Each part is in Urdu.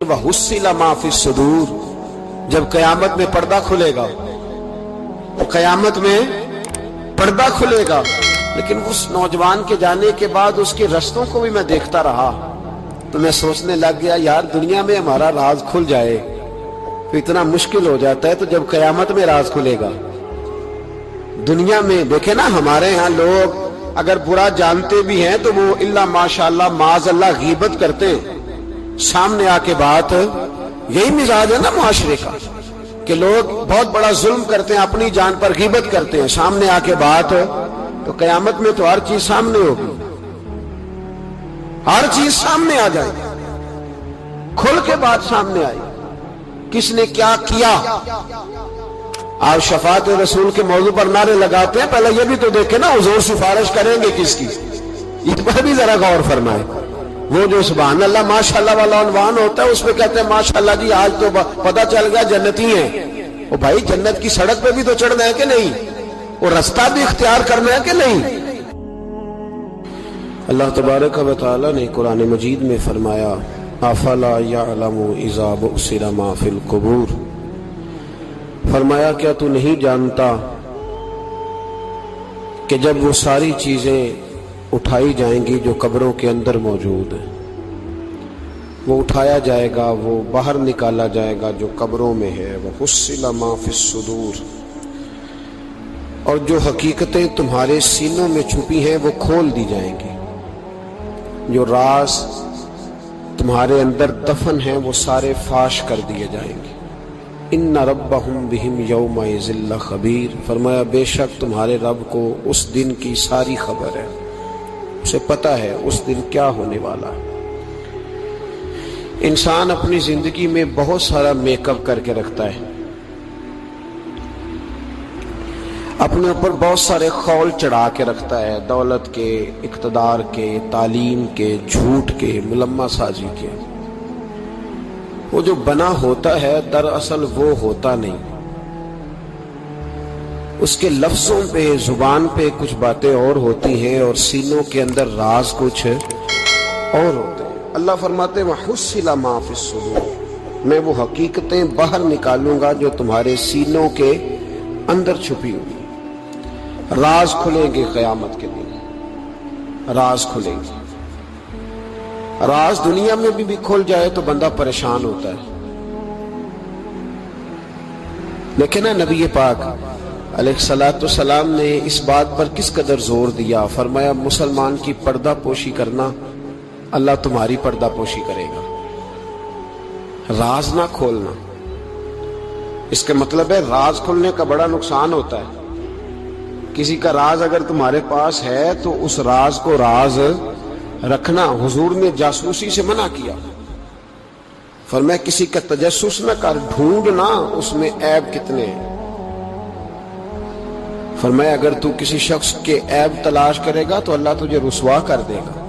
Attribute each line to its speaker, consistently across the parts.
Speaker 1: وحصل ما فی الصدور، جب قیامت میں پردہ کھلے گا، قیامت میں پردہ کھلے گا، لیکن اس نوجوان کے جانے کے بعد اس کے رستوں کو بھی میں دیکھتا رہا تو میں سوچنے لگ گیا یار دنیا میں ہمارا راز کھل جائے تو اتنا مشکل ہو جاتا ہے، تو جب قیامت میں راز کھلے گا۔ دنیا میں دیکھیں نا، ہمارے ہاں لوگ اگر برا جانتے بھی ہیں تو وہ الا ماشاءاللہ معاذ اللہ غیبت کرتے ہیں، سامنے آ کے بات، یہی مزاج ہے نا معاشرے کا کہ لوگ بہت بڑا ظلم کرتے ہیں، اپنی جان پر غیبت کرتے ہیں، سامنے آ کے بات، تو قیامت میں تو ہر چیز سامنے ہوگی، ہر چیز سامنے آ جائے گی، کھل کے بات سامنے آئے، کس نے کیا کیا۔ آپ شفاعت رسول کے موضوع پر نعرے لگاتے ہیں، پہلے یہ بھی تو دیکھیں نا حضور سفارش کریں گے کس کی، اس پر بھی ذرا غور فرمائیں۔ وہ جو سبحان اللہ ماشاءاللہ والا عنوان ہوتا ہے اس پہ کہتے ہیں ماشاءاللہ جی آج تو پتہ چل گیا جنتی ہیں۔ وہ بھائی جنت کی سڑک پہ بھی تو چڑھنا ہے کہ نہیں، وہ رستہ بھی اختیار کرنا ہے کہ نہیں۔ اللہ تبارک و تعالی نے قرآن مجید میں فرمایا افلا یعلم اذا بعثر ما فی القبور، فرمایا کیا تو نہیں جانتا کہ جب وہ ساری چیزیں اٹھائی جائیں گی جو قبروں کے اندر موجود ہیں، وہ اٹھایا جائے گا، وہ باہر نکالا جائے گا جو قبروں میں ہے، وحصل ما فی الصدور، اور جو حقیقتیں تمہارے سینوں میں چھپی ہیں وہ کھول دی جائیں گی، جو راز تمہارے اندر دفن ہیں وہ سارے فاش کر دیے جائیں گے۔ ان ربہم بہم یومئذ لخبیر، فرمایا بے شک تمہارے رب کو اس دن کی ساری خبر ہے، اسے پتہ ہے اس دن کیا ہونے والا ہے۔ انسان اپنی زندگی میں بہت سارا میک اپ کر کے رکھتا ہے، اپنے اوپر بہت سارے خول چڑھا کے رکھتا ہے، دولت کے، اقتدار کے، تعلیم کے، جھوٹ کے، ملمہ سازی کے۔ وہ جو بنا ہوتا ہے دراصل وہ ہوتا نہیں، اس کے لفظوں پہ، زبان پہ کچھ باتیں اور ہوتی ہیں اور سینوں کے اندر راز کچھ اور ہوتے ہیں۔ اللہ فرماتے ہیں وحصل ما فی الصدور، میں وہ حقیقتیں باہر نکالوں گا جو تمہارے سینوں کے اندر چھپی ہوئی۔ راز کھلیں گے قیامت کے دن، راز کھلیں گے۔ راز دنیا میں بھی کھل جائے تو بندہ پریشان ہوتا ہے، لیکن نبی پاک علیہ الصلوۃ والسلام نے اس بات پر کس قدر زور دیا، فرمایا مسلمان کی پردہ پوشی کرنا، اللہ تمہاری پردہ پوشی کرے گا۔ راز نہ کھولنا، اس کا مطلب ہے راز کھلنے کا بڑا نقصان ہوتا ہے۔ کسی کا راز اگر تمہارے پاس ہے تو اس راز کو راز رکھنا، حضور نے جاسوسی سے منع کیا، فرمایا کسی کا تجسس نہ کر، ڈھونڈنا اس میں عیب کتنے ہیں۔ فرمایا اگر تو کسی شخص کے عیب تلاش کرے گا تو اللہ تجھے رسوا کر دے گا۔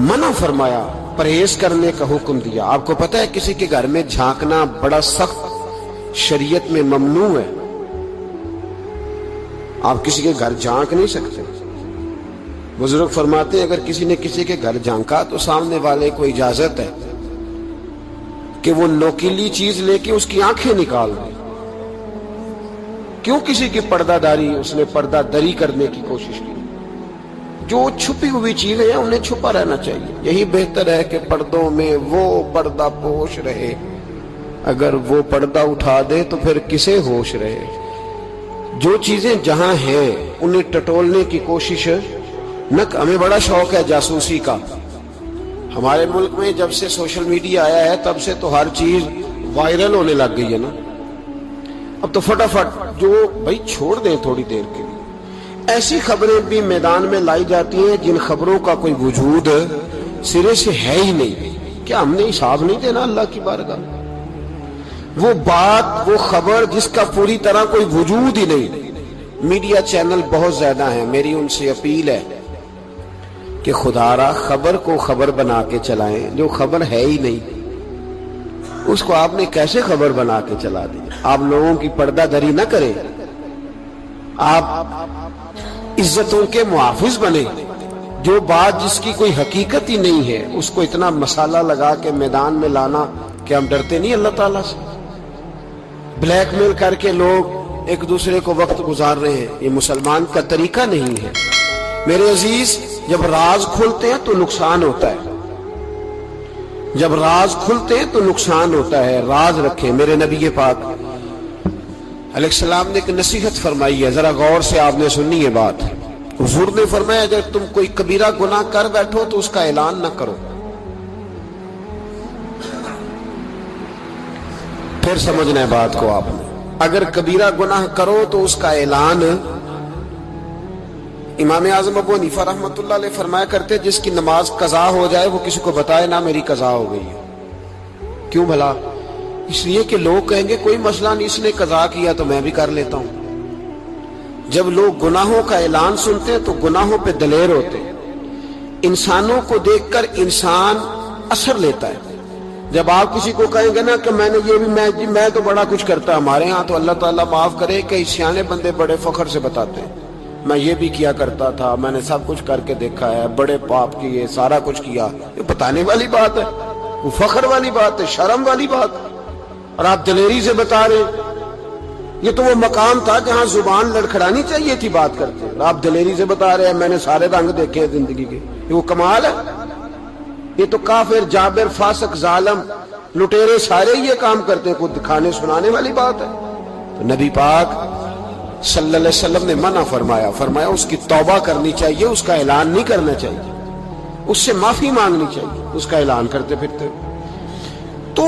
Speaker 1: منع فرمایا، پرہیز کرنے کا حکم دیا۔ آپ کو پتہ ہے کسی کے گھر میں جھانکنا بڑا سخت شریعت میں ممنوع ہے، آپ کسی کے گھر جھانک نہیں سکتے۔ بزرگ فرماتے ہیں اگر کسی نے کسی کے گھر جھانکا تو سامنے والے کو اجازت ہے کہ وہ نوکیلی چیز لے کے اس کی آنکھیں نکال دے۔ کیوں کسی کی پردہ داری، اس نے پردہ دری کرنے کی کوشش کی۔ جو چھپی ہوئی چیزیں ہیں انہیں چھپا رہنا چاہیے، یہی بہتر ہے کہ پردوں میں وہ پردہ پوش رہے، اگر وہ پردہ اٹھا دے تو پھر کسے ہوش رہے۔ جو چیزیں جہاں ہیں انہیں ٹٹولنے کی کوشش نہ۔ ہمیں بڑا شوق ہے جاسوسی کا، ہمارے ملک میں جب سے سوشل میڈیا آیا ہے تب سے تو ہر چیز وائرل ہونے لگ گئی ہے نا۔ اب تو فٹافٹ جو بھائی چھوڑ دیں تھوڑی دیر کے لیے، ایسی خبریں بھی میدان میں لائی جاتی ہیں جن خبروں کا کوئی وجود سرے سے ہے ہی نہیں۔ کیا ہم نے حساب نہیں دینا اللہ کی بارگاہ؟ وہ بات، وہ خبر جس کا پوری طرح کوئی وجود ہی نہیں۔ میڈیا چینل بہت زیادہ ہیں، میری ان سے اپیل ہے کہ خدا را خبر کو خبر بنا کے چلائیں، جو خبر ہے ہی نہیں اس کو آپ نے کیسے خبر بنا کے چلا دی۔ آپ لوگوں کی پردہ دری نہ کریں، آپ عزتوں کے محافظ بنے، جو بات جس کی کوئی حقیقت ہی نہیں ہے اس کو اتنا مسالہ لگا کے میدان میں لانا کہ ہم ڈرتے نہیں اللہ تعالیٰ سے؟ بلیک میل کر کے لوگ ایک دوسرے کو وقت گزار رہے ہیں، یہ مسلمان کا طریقہ نہیں ہے میرے عزیز۔ جب راز کھلتے ہیں تو نقصان ہوتا ہے، جب راز کھلتے ہیں تو نقصان ہوتا ہے۔ راز رکھیں۔ میرے نبی پاک علیہ السلام نے ایک نصیحت فرمائی ہے، ذرا غور سے آپ نے سنی ہے بات۔ حضور نے فرمایا اگر تم کوئی کبیرہ گناہ کر بیٹھو تو اس کا اعلان نہ کرو۔ پھر سمجھنا ہے بات کو آپ نے، اگر کبیرہ گناہ کرو تو اس کا اعلان۔ امام اعظم ابو حنیفہ رحمۃ اللہ علیہ فرمایا کرتے جس کی نماز قضا ہو جائے وہ کسی کو بتائے نہ میری قضا ہو گئی ہے۔ کیوں بھلا؟ اس لیے کہ لوگ کہیں گے کوئی مسئلہ نہیں، اس نے قضا کیا تو میں بھی کر لیتا ہوں۔ جب لوگ گناہوں کا اعلان سنتے ہیں تو گناہوں پہ دلیر ہوتے ہیں۔ انسانوں کو دیکھ کر انسان اثر لیتا ہے۔ جب آپ کسی کو کہیں گے نا کہ میں نے یہ بھی میں تو بڑا کچھ کرتا، ہمارے ہاں تو اللہ تعالیٰ معاف کرے کہ سیانے بندے بڑے فخر سے بتاتے ہیں میں یہ بھی کیا کرتا تھا، میں نے سب کچھ کر کے دیکھا ہے، بڑے پاپ کیے، سارا کچھ کیا۔ یہ بتانے والی بات ہے، وہ فخر والی بات ہے، شرم والی بات ہے، اور آپ دلیری سے بتا رہے ہیں۔ یہ تو وہ مقام تھا جہاں زبان لڑکھڑانی چاہیے تھی بات کرتے، آپ دلیری سے بتا رہے ہیں میں نے سارے رنگ دیکھے ہیں زندگی کے۔ یہ وہ کمال ہے؟ یہ تو کافر، جابر، فاسق، ظالم، لٹیرے سارے یہ کام کرتے ہیں، کوئی دکھانے سنانے والی بات ہے؟ تو نبی پاک صلی اللہ علیہ وسلم نے منع فرمایا اس کی توبہ کرنی چاہیے، اس کا اعلان نہیں کرنا چاہیے، اس سے معافی مانگنی چاہیے اس کا اعلان کرتے پھرتے۔ تو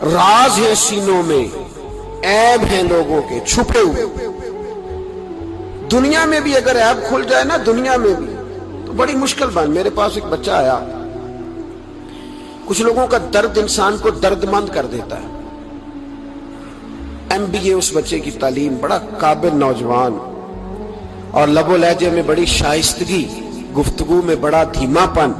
Speaker 1: راز ہے سینوں میں، عیب ہیں لوگوں کے چھپے ہوئے۔ دنیا میں بھی اگر عیب کھل جائے نا، دنیا میں بھی تو بڑی مشکل بن۔ میرے پاس ایک بچہ آیا، کچھ لوگوں کا درد انسان کو درد مند کر دیتا ہے۔ MBA اس بچے کی تعلیم، بڑا قابل نوجوان، اور لب و لہجے میں بڑی شائستگی، گفتگو میں بڑا دھیما پن،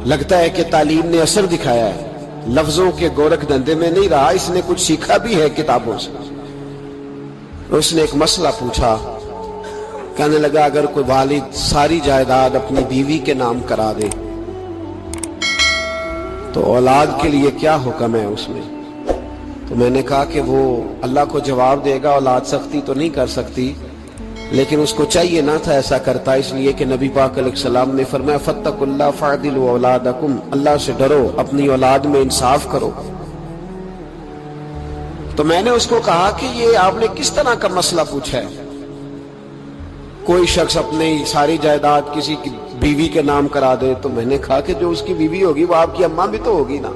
Speaker 1: لگتا ہے کہ تعلیم نے اثر دکھایا ہے، لفظوں کے گورکھ دھندے میں نہیں رہا، اس نے کچھ سیکھا بھی ہے کتابوں سے۔ اس نے ایک مسئلہ پوچھا، کہنے لگا اگر کوئی والد ساری جائیداد اپنی بیوی کے نام کرا دے تو اولاد کے لیے کیا حکم ہے اس میں؟ تو میں نے کہا کہ وہ اللہ کو جواب دے گا، اولاد سختی تو نہیں کر سکتی، لیکن اس کو چاہیے نہ تھا ایسا کرتا، اس لیے کہ نبی پاک علیہ السلام نے فرمایا فاتقوا اللہ فاعدلوا اولادکم، اللہ سے ڈرو، اپنی اولاد میں انصاف کرو۔ تو میں نے اس کو کہا کہ یہ آپ نے کس طرح کا مسئلہ پوچھا ہے؟ کوئی شخص اپنی ساری جائیداد کسی کی بیوی کے نام کرا دے؟ تو میں نے کہا کہ جو اس کی بیوی ہوگی وہ آپ کی اماں بھی تو ہوگی نا۔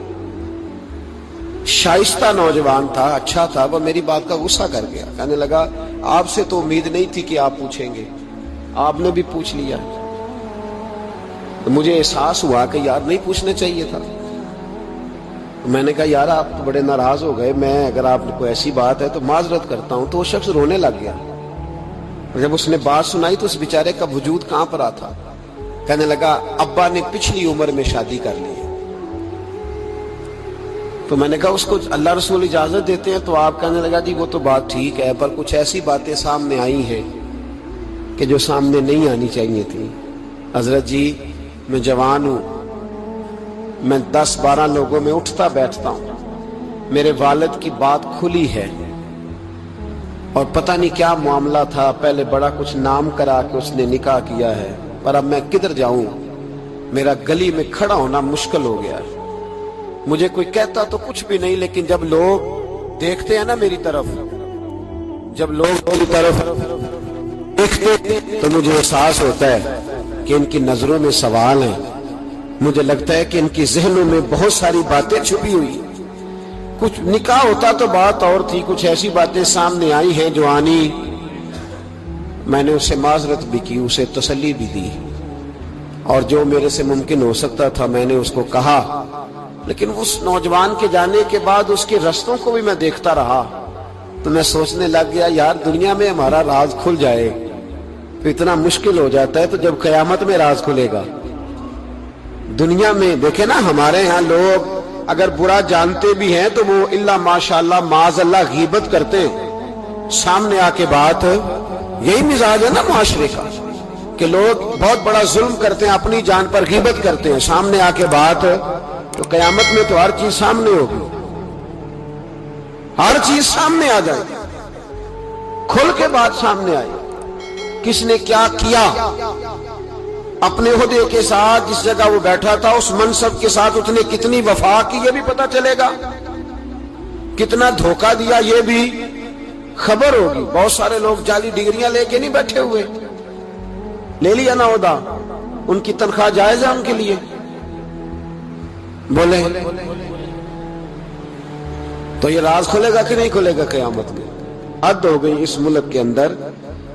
Speaker 1: شائستہ نوجوان تھا، اچھا تھا، وہ میری بات کا غصہ کر گیا، کہنے لگا آپ سے تو امید نہیں تھی کہ آپ پوچھیں گے، آپ نے بھی پوچھ لیا۔ تو مجھے احساس ہوا کہ یار نہیں پوچھنا چاہیے تھا۔ میں نے کہا یار آپ تو بڑے ناراض ہو گئے، میں اگر آپ کو ایسی بات ہے تو معذرت کرتا ہوں۔ تو وہ شخص رونے لگ گیا، جب اس نے بات سنائی تو اس بیچارے کا وجود کہاں پر تھا، کہنے لگا ابا نے پچھلی عمر میں شادی کر لی۔ تو میں نے کہا اس کو اللہ رسول اجازت دیتے ہیں؟ تو آپ کہنے لگا جی وہ تو بات ٹھیک ہے، پر کچھ ایسی باتیں سامنے آئی ہیں کہ جو سامنے نہیں آنی چاہیے تھی۔ حضرت جی میں جوان ہوں، میں 10-12 لوگوں میں اٹھتا بیٹھتا ہوں، میرے والد کی بات کھلی ہے اور پتہ نہیں کیا معاملہ تھا، پہلے بڑا کچھ نام کرا کے اس نے نکاح کیا ہے، پر اب میں کدھر جاؤں، میرا گلی میں کھڑا ہونا مشکل ہو گیا ہے۔ مجھے کوئی کہتا تو کچھ بھی نہیں، لیکن جب لوگ دیکھتے ہیں نا میری طرف، جب لوگ میری طرف دیکھتے تو مجھے احساس ہوتا ہے کہ ان کی نظروں میں سوال ہیں، مجھے لگتا ہے کہ ان کی ذہنوں میں بہت ساری باتیں چھپی ہوئی۔ کچھ نکاح ہوتا تو بات اور تھی، کچھ ایسی باتیں سامنے آئی ہیں جو آنی۔ میں نے اسے معذرت بھی کی، اسے تسلی بھی دی، اور جو میرے سے ممکن ہو سکتا تھا میں نے اس کو کہا۔ لیکن اس نوجوان کے جانے کے بعد اس کے رستوں کو بھی میں دیکھتا رہا تو میں سوچنے لگ گیا یار دنیا میں ہمارا راز کھل جائے تو اتنا مشکل ہو جاتا ہے، تو جب قیامت میں راز کھلے گا؟ دنیا میں دیکھیں نا، ہمارے ہاں لوگ اگر برا جانتے بھی ہیں تو وہ الا ماشاءاللہ معاذ اللہ غیبت کرتے ہیں، سامنے آ کے بات، یہی مزاج ہے نا معاشرے کا۔ کہ لوگ بہت بڑا ظلم کرتے ہیں، اپنی جان پر غیبت کرتے ہیں، سامنے آ کے بات تو قیامت میں تو ہر چیز سامنے ہوگی، ہر چیز سامنے آ جائے، کھل کے بات سامنے آئے، کس نے کیا کیا، اپنے عہدے کے ساتھ جس جگہ وہ بیٹھا تھا اس منصب کے ساتھ اس نے کتنی وفا کی یہ بھی پتہ چلے گا، کتنا دھوکہ دیا یہ بھی خبر ہوگی۔ بہت سارے لوگ جعلی ڈگریاں لے کے نہیں بیٹھے ہوئے، لے لیا نا عہدہ، ان کی تنخواہ جائز ہے ان کے لیے، بولے تو یہ راز کھلے گا کہ نہیں کھلے گا قیامت میں؟ حد ہو گئی اس ملک کے اندر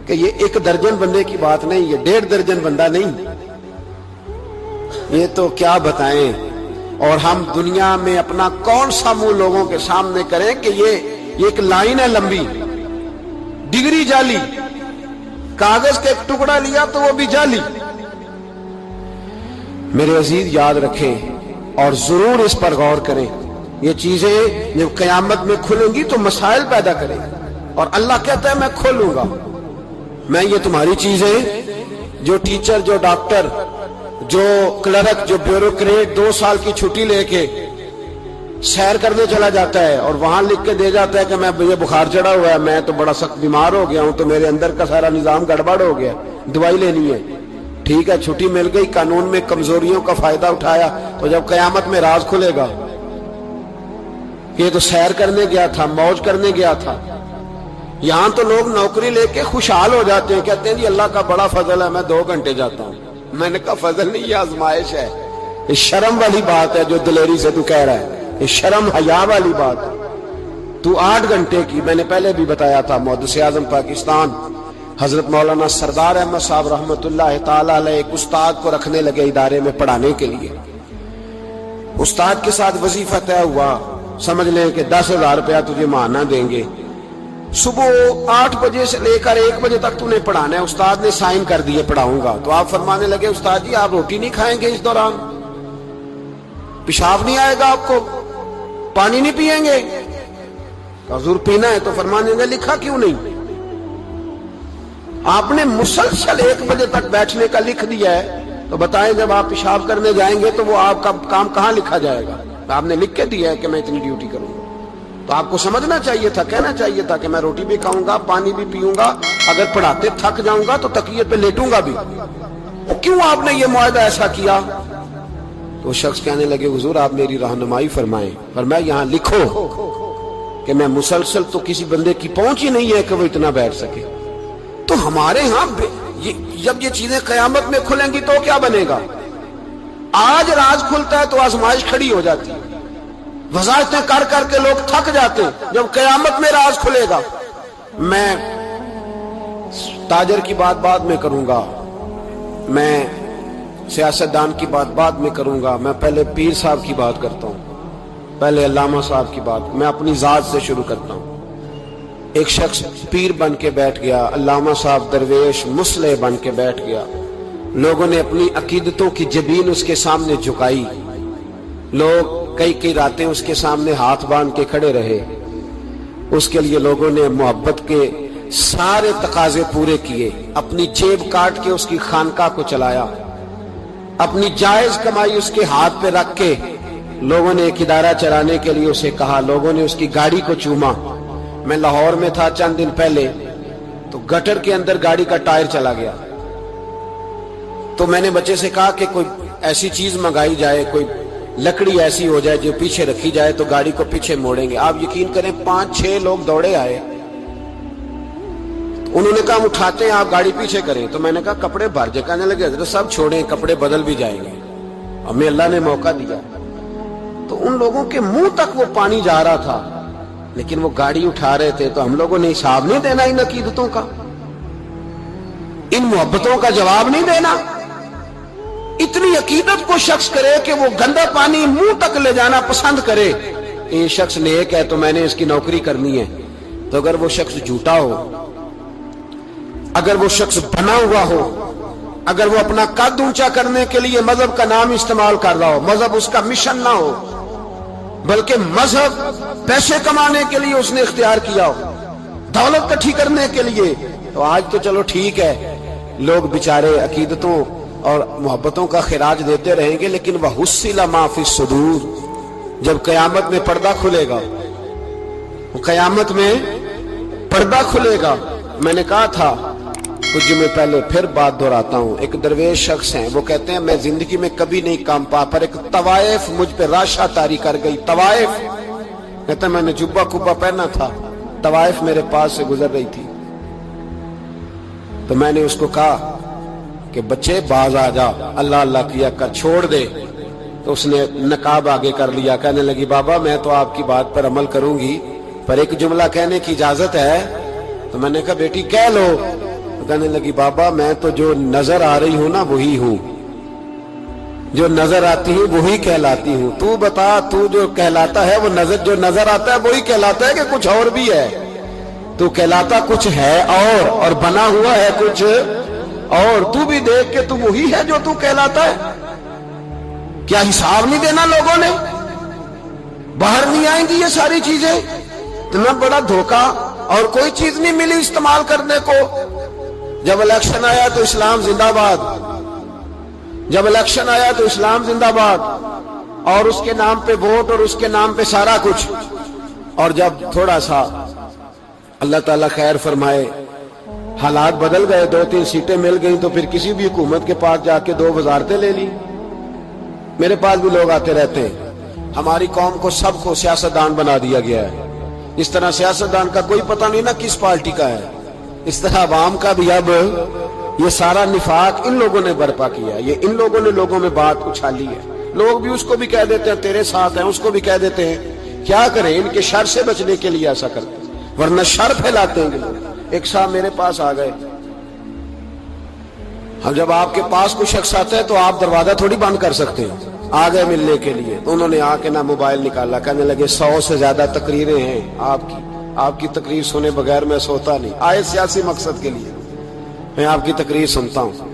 Speaker 1: کہ یہ 1 درجن بندے کی بات نہیں، یہ 1.5 درجن بندہ نہیں، یہ تو کیا بتائیں۔ اور ہم دنیا میں اپنا کون سا منہ لوگوں کے سامنے کریں کہ یہ ایک لائن ہے لمبی، ڈگری جعلی، کاغذ کا ایک ٹکڑا لیا تو وہ بھی جعلی۔ میرے عزیز یاد رکھیں اور ضرور اس پر غور کریں، یہ چیزیں جب قیامت میں کھلیں گی تو مسائل پیدا کریں، اور اللہ کہتا ہے میں کھولوں گا، میں یہ تمہاری چیزیں، جو ٹیچر، جو ڈاکٹر، جو کلرک، جو بیوروکریٹ 2 سال کی چھٹی لے کے سیر کرنے چلا جاتا ہے اور وہاں لکھ کے دے جاتا ہے کہ میں مجھے بخار چڑھا ہوا ہے، میں تو بڑا سخت بیمار ہو گیا ہوں، تو میرے اندر کا سارا نظام گڑبڑ ہو گیا، دوائی لینی ہے، ٹھیک ہے چھٹی مل گئی، قانون میں کمزوریوں کا فائدہ اٹھایا، تو جب قیامت میں راز کھلے گا یہ تو سیر کرنے گیا تھا، موج کرنے گیا تھا۔ یہاں تو لوگ نوکری لے کے خوشحال ہو جاتے ہیں، کہتے ہیں جی اللہ کا بڑا فضل ہے، میں 2 گھنٹے جاتا ہوں۔ میں نے کہا فضل نہیں، یہ آزمائش ہے، یہ شرم والی بات ہے جو دلیری سے تو کہہ رہا ہے، یہ شرم حیا والی بات ہے۔ تو 8 گھنٹے کی، میں نے پہلے بھی بتایا تھا، محدث اعظم پاکستان حضرت مولانا سردار احمد صاحب رحمۃ اللہ تعالی علیہ ایک استاد کو رکھنے لگے ادارے میں پڑھانے کے لیے۔ استاد کے ساتھ وظیفہ طے ہوا، سمجھ لیں کہ 10,000 روپیہ تجھے ماہانہ دیں گے، صبح 8 بجے سے لے کر 1 بجے تک تو نے پڑھانا ہے۔ استاد نے سائن کر دیے پڑھاؤں گا، تو آپ فرمانے لگے استاد جی آپ روٹی نہیں کھائیں گے اس دوران، پیشاب نہیں آئے گا آپ کو، پانی نہیں پیئیں گے؟ حضور پینا ہے، تو فرمانے لگے لکھا کیوں نہیں؟ آپ نے مسلسل 1 بجے تک بیٹھنے کا لکھ دیا ہے، تو بتائیں جب آپ پیشاب کرنے جائیں گے تو وہ آپ کا کام کہاں لکھا جائے گا؟ آپ نے لکھ کے دیا ہے کہ میں اتنی ڈیوٹی کروں گا، تو آپ کو سمجھنا چاہیے تھا، کہنا چاہیے تھا کہ میں روٹی بھی کھاؤں گا، پانی بھی پیوں گا، اگر پڑھاتے تھک جاؤں گا تو تکیے پہ لیٹوں گا بھی۔ کیوں آپ نے یہ معاہدہ ایسا کیا؟ تو شخص کہنے لگے حضور آپ میری رہنمائی فرمائیں۔ فرمایا یہاں لکھو کہ میں مسلسل، تو کسی بندے کی پہنچ ہی نہیں ہے کہ وہ اتنا بیٹھ سکے۔ تو ہمارے ہاں جب یہ چیزیں قیامت میں کھلیں گی تو کیا بنے گا؟ آج راز کھلتا ہے تو آزمائش کھڑی ہو جاتی ہے، وظائفیں کر کر کے لوگ تھک جاتے ہیں، جب قیامت میں راز کھلے گا۔ میں تاجر کی بات بعد میں کروں گا، میں سیاستدان کی بات بعد میں کروں گا، میں پہلے پیر صاحب کی بات کرتا ہوں، پہلے علامہ صاحب کی بات، میں اپنی ذات سے شروع کرتا ہوں۔ ایک شخص پیر بن کے بیٹھ گیا، علامہ صاحب درویش مصلح بن کے بیٹھ گیا، لوگوں نے اپنی عقیدتوں کی جبین اس کے سامنے جھکائی، لوگ کئی راتیں اس کے سامنے ہاتھ باندھ کے کھڑے رہے، اس کے لیے لوگوں نے محبت کے سارے تقاضے پورے کیے، اپنی جیب کاٹ کے اس کی خانقاہ کو چلایا، اپنی جائز کمائی اس کے ہاتھ پہ رکھ کے لوگوں نے ایک ادارہ چلانے کے لیے اسے کہا، لوگوں نے اس کی گاڑی کو چوما۔ میں لاہور میں تھا چند دن پہلے، تو گٹر کے اندر گاڑی کا ٹائر چلا گیا، تو میں نے بچے سے کہا کہ کوئی ایسی چیز منگائی جائے، کوئی لکڑی ایسی ہو جائے جو پیچھے رکھی جائے تو گاڑی کو پیچھے موڑیں گے۔ آپ یقین کریں 5-6 لوگ دوڑے آئے، انہوں نے کہا ہم اٹھاتے ہیں، آپ گاڑی پیچھے کریں۔ تو میں نے کہا کپڑے بھر جائے، کہنے لگے حضرت صاحب چھوڑیں، کپڑے بدل بھی جائیں گے، ہمیں اللہ نے موقع دیا۔ تو ان لوگوں کے منہ تک وہ پانی جا رہا تھا، لیکن وہ گاڑی اٹھا رہے تھے، تو ہم لوگوں نے حساب نہیں دینا ان عقیدتوں کا، ان محبتوں کا جواب نہیں دینا؟ اتنی عقیدت کو شخص کرے کہ وہ گندا پانی منہ تک لے جانا پسند کرے، یہ شخص نیک ہے تو میں نے اس کی نوکری کرنی ہے۔ تو اگر وہ شخص جھوٹا ہو، اگر وہ شخص بنا ہوا ہو، اگر وہ اپنا قد اونچا کرنے کے لیے مذہب کا نام استعمال کر رہا ہو، مذہب اس کا مشن نہ ہو، بلکہ مذہب پیسے کمانے کے لیے اس نے اختیار کیا ہو، دولت کٹھی کرنے کے لیے، تو آج تو چلو ٹھیک ہے، لوگ بیچارے عقیدتوں اور محبتوں کا خراج دیتے رہیں گے، لیکن وَحُصِّلَ مَا فِي الصُّدُورِ، جب قیامت میں پردہ کھلے گا، قیامت میں پردہ کھلے گا۔ میں نے کہا تھا کچھ جمعے پہلے، پھر بات دہراتا ہوں، ایک درویش شخص ہیں، وہ کہتے ہیں میں زندگی میں کبھی نہیں کام پا، پر ایک طوائف مجھ پہ راشا طاری کر گئی۔ طوائف کہتے ہیں میں نے جبہ کبا پہنا تھا، طوائف میرے پاس سے گزر رہی تھی، تو میں نے اس کو کہا کہ بچے باز آ جا، اللہ اللہ کیا کر، چھوڑ دے۔ تو اس نے نقاب آگے کر لیا، کہنے لگی بابا میں تو آپ کی بات پر عمل کروں گی، پر ایک جملہ کہنے کی اجازت ہے؟ تو میں نے کہا بیٹی کہہ لو۔ کہنے لگی بابا میں تو جو نظر آ رہی ہوں نا وہی ہوں، جو نظر آتی ہوں وہی کہلاتی ہوں، تو بتا تو جو کہلاتا ہے وہ جو نظر آتا ہے وہی کہلاتا ہے کہ کچھ اور بھی ہے؟ تو کہلاتا کچھ ہے اور بنا ہوا ہے کچھ اور، تو بھی دیکھ کے تو وہی ہے جو تو کہلاتا ہے۔ کیا حساب نہیں دینا لوگوں نے؟ باہر نہیں آئیں گی یہ ساری چیزیں؟ اتنا بڑا دھوکہ، اور کوئی چیز نہیں ملی استعمال کرنے کو۔ جب الیکشن آیا تو اسلام زندہ باد، جب الیکشن آیا تو اسلام زندہ باد، اور اس کے نام پہ ووٹ اور اس کے نام پہ سارا کچھ، اور جب تھوڑا سا اللہ تعالیٰ خیر فرمائے حالات بدل گئے، 2-3 سیٹیں مل گئیں، تو پھر کسی بھی حکومت کے پاس جا کے 2 وزارتیں لے لی۔ میرے پاس بھی لوگ آتے رہتے ہیں۔ ہماری قوم کو سب کو سیاستدان بنا دیا گیا ہے، اس طرح سیاستدان کا کوئی پتہ نہیں نا کس پارٹی کا ہے، اس طرح عوام کا بھی اب یہ سارا نفاق ان لوگوں نے برپا کیا ہے، یہ ان لوگوں نے لوگوں میں بات اچھالی ہے۔ لوگ بھی اس کو بھی کہہ دیتے ہیں تیرے ساتھ ہیں، اس کو بھی کہہ دیتے ہیں۔ کیا کریں، ان کے شر سے بچنے کے لیے ایسا کرتے ہیں، ورنہ شر پھیلاتے ہیں لوگ۔ ایک صاحب میرے پاس آ گئے، اب جب آپ کے پاس کوئی شخص آتا ہے تو آپ دروازہ تھوڑی بند کر سکتے ہیں، آ گئے ملنے کے لیے، تو انہوں نے آ کے نہ موبائل نکالا، کہنے لگے 100 سے زیادہ تقریریں ہیں آپ کی تقریر سنے بغیر میں سوتا نہیں، آئے سیاسی مقصد کے لیے، میں آپ کی تقریر سنتا ہوں۔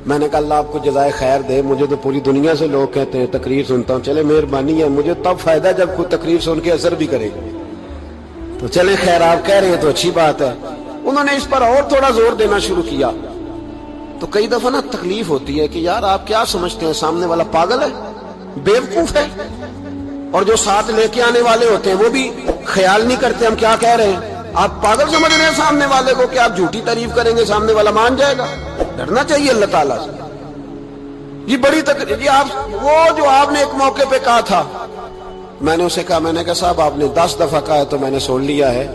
Speaker 1: میں نے کہا اللہ آپ کو جزائے خیر دے، مجھے تو پوری دنیا سے لوگ کہتے ہیں تقریر سنتا ہوں، چلے مہربانی ہے، مجھے تب فائدہ جب کوئی تقریر سن کے اثر بھی کرے گا، تو چلے خیر آپ کہہ رہے ہیں تو اچھی بات ہے۔ انہوں نے اس پر اور تھوڑا زور دینا شروع کیا، تو کئی دفعہ نا تکلیف ہوتی ہے کہ یار آپ کیا سمجھتے ہیں سامنے والا پاگل ہے، بیوقوف ہے، اور جو ساتھ لے کے آنے والے ہوتے ہیں وہ بھی خیال نہیں کرتے ہم کیا کہہ رہے ہیں۔ آپ پاگل سمجھ رہے ہیں سامنے والے کو کہ آپ جھوٹی تعریف کریں گے سامنے والا مان جائے گا؟ ڈرنا چاہیے اللہ تعالیٰ سے۔ یہ بڑی تکلیف، یہ آپ وہ جو آپ نے ایک موقع پہ کہا تھا، میں نے اسے کہا، میں نے کہا صاحب آپ نے 10 دفعہ کہا ہے تو میں نے سن لیا ہے،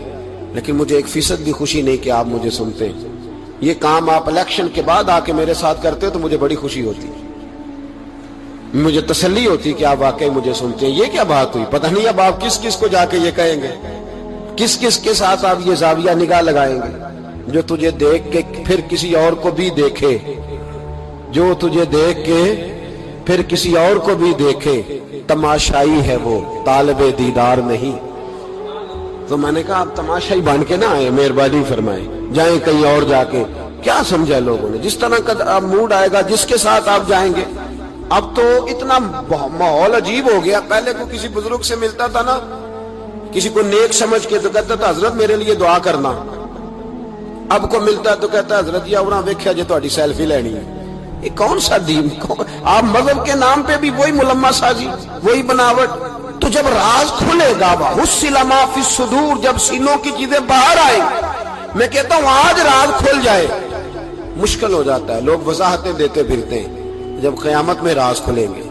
Speaker 1: لیکن مجھے 1% بھی خوشی نہیں کہ آپ مجھے سنتے ہیں۔ یہ کام آپ الیکشن کے بعد آ کے میرے ساتھ کرتے تو مجھے بڑی خوشی ہوتی، مجھے تسلی ہوتی کہ آپ واقعی مجھے سنتے ہیں۔ یہ کیا بات ہوئی؟ پتہ نہیں اب آپ کس کس کو جا کے یہ کہیں گے، کس کس کے ساتھ آپ یہ زاویہ نگاہ لگائیں گے؟ جو تجھے دیکھ کے پھر کسی اور کو بھی دیکھے، جو تجھے دیکھ کے پھر کسی اور کو بھی دیکھے، تماشائی ہے وہ طالب دیدار نہیں۔ تو میں نے کہا آپ تماشائی بن کے نہ آئے، مہربانی فرمائیں، جائیں کہیں اور جا کے۔ کیا سمجھا لوگوں نے؟ جس طرح کا موڈ آئے گا، جس کے ساتھ آپ جائیں گے۔ اب تو اتنا ماحول عجیب ہو گیا، پہلے کو کسی بزرگ سے ملتا تھا نا، کسی کو نیک سمجھ کے تو کہتا تھا حضرت میرے لیے دعا کرنا، اب کو ملتا تو کہتا حضرت یہ اونا ویکھیا جے تہاڈی سیلفی لینی ہے۔ یہ کون سا دین؟ آپ مذہب کے نام پہ بھی وہی ملمہ سازی، وہی بناوٹ۔ تو جب راز کھلے گا، وَحُصِّلَ مَا فِي الصُّدُورِ، جب سینوں کی چیزیں باہر آئیں، میں کہتا ہوں آج راز کھل جائے، مشکل ہو جاتا ہے، لوگ وضاحتیں دیتے پھرتے ہیں۔ جب قیامت میں راز کھلیں گے،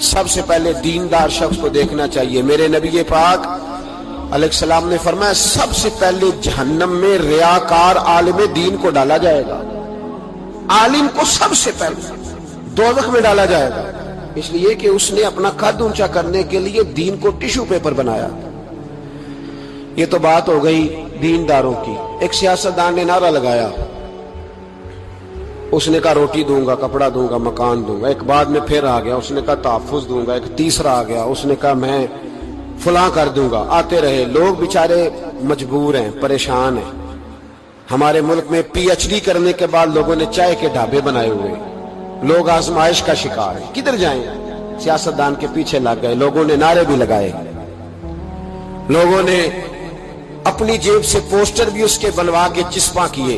Speaker 1: سب سے پہلے دیندار شخص کو دیکھنا چاہیے۔ میرے نبی پاک علیہ السلام نے فرمایا سب سے پہلے جہنم میں ریاکار عالم دین کو ڈالا جائے گا، عالم کو سب سے پہلے دوزخ میں ڈالا جائے گا، اس لیے کہ اس نے اپنا قد اونچا کرنے کے لیے دین کو ٹیشو پیپر بنایا۔ یہ تو بات ہو گئی دینداروں کی۔ ایک سیاستدان نے نعرہ لگایا، اس نے کہا روٹی دوں گا، کپڑا دوں گا، مکان دوں گا۔ ایک بعد میں پھر آ گیا، اس نے کہا تحفظ دوں گا۔ ایک تیسرا آ گیا، اس نے کہا میں فلاں کر دوں گا۔ آتے رہے لوگ، بیچارے مجبور ہیں، پریشان ہیں۔ ہمارے ملک میں PhD کرنے کے بعد لوگوں نے چائے کے ڈھابے بنائے ہوئے، لوگ آزمائش کا شکار ہیں۔ کدھر جائیں؟ سیاستدان کے پیچھے لگ گئے، لوگوں نے نعرے بھی لگائے، لوگوں نے اپنی جیب سے پوسٹر بھی اس کے بنوا کے چسپاں کیے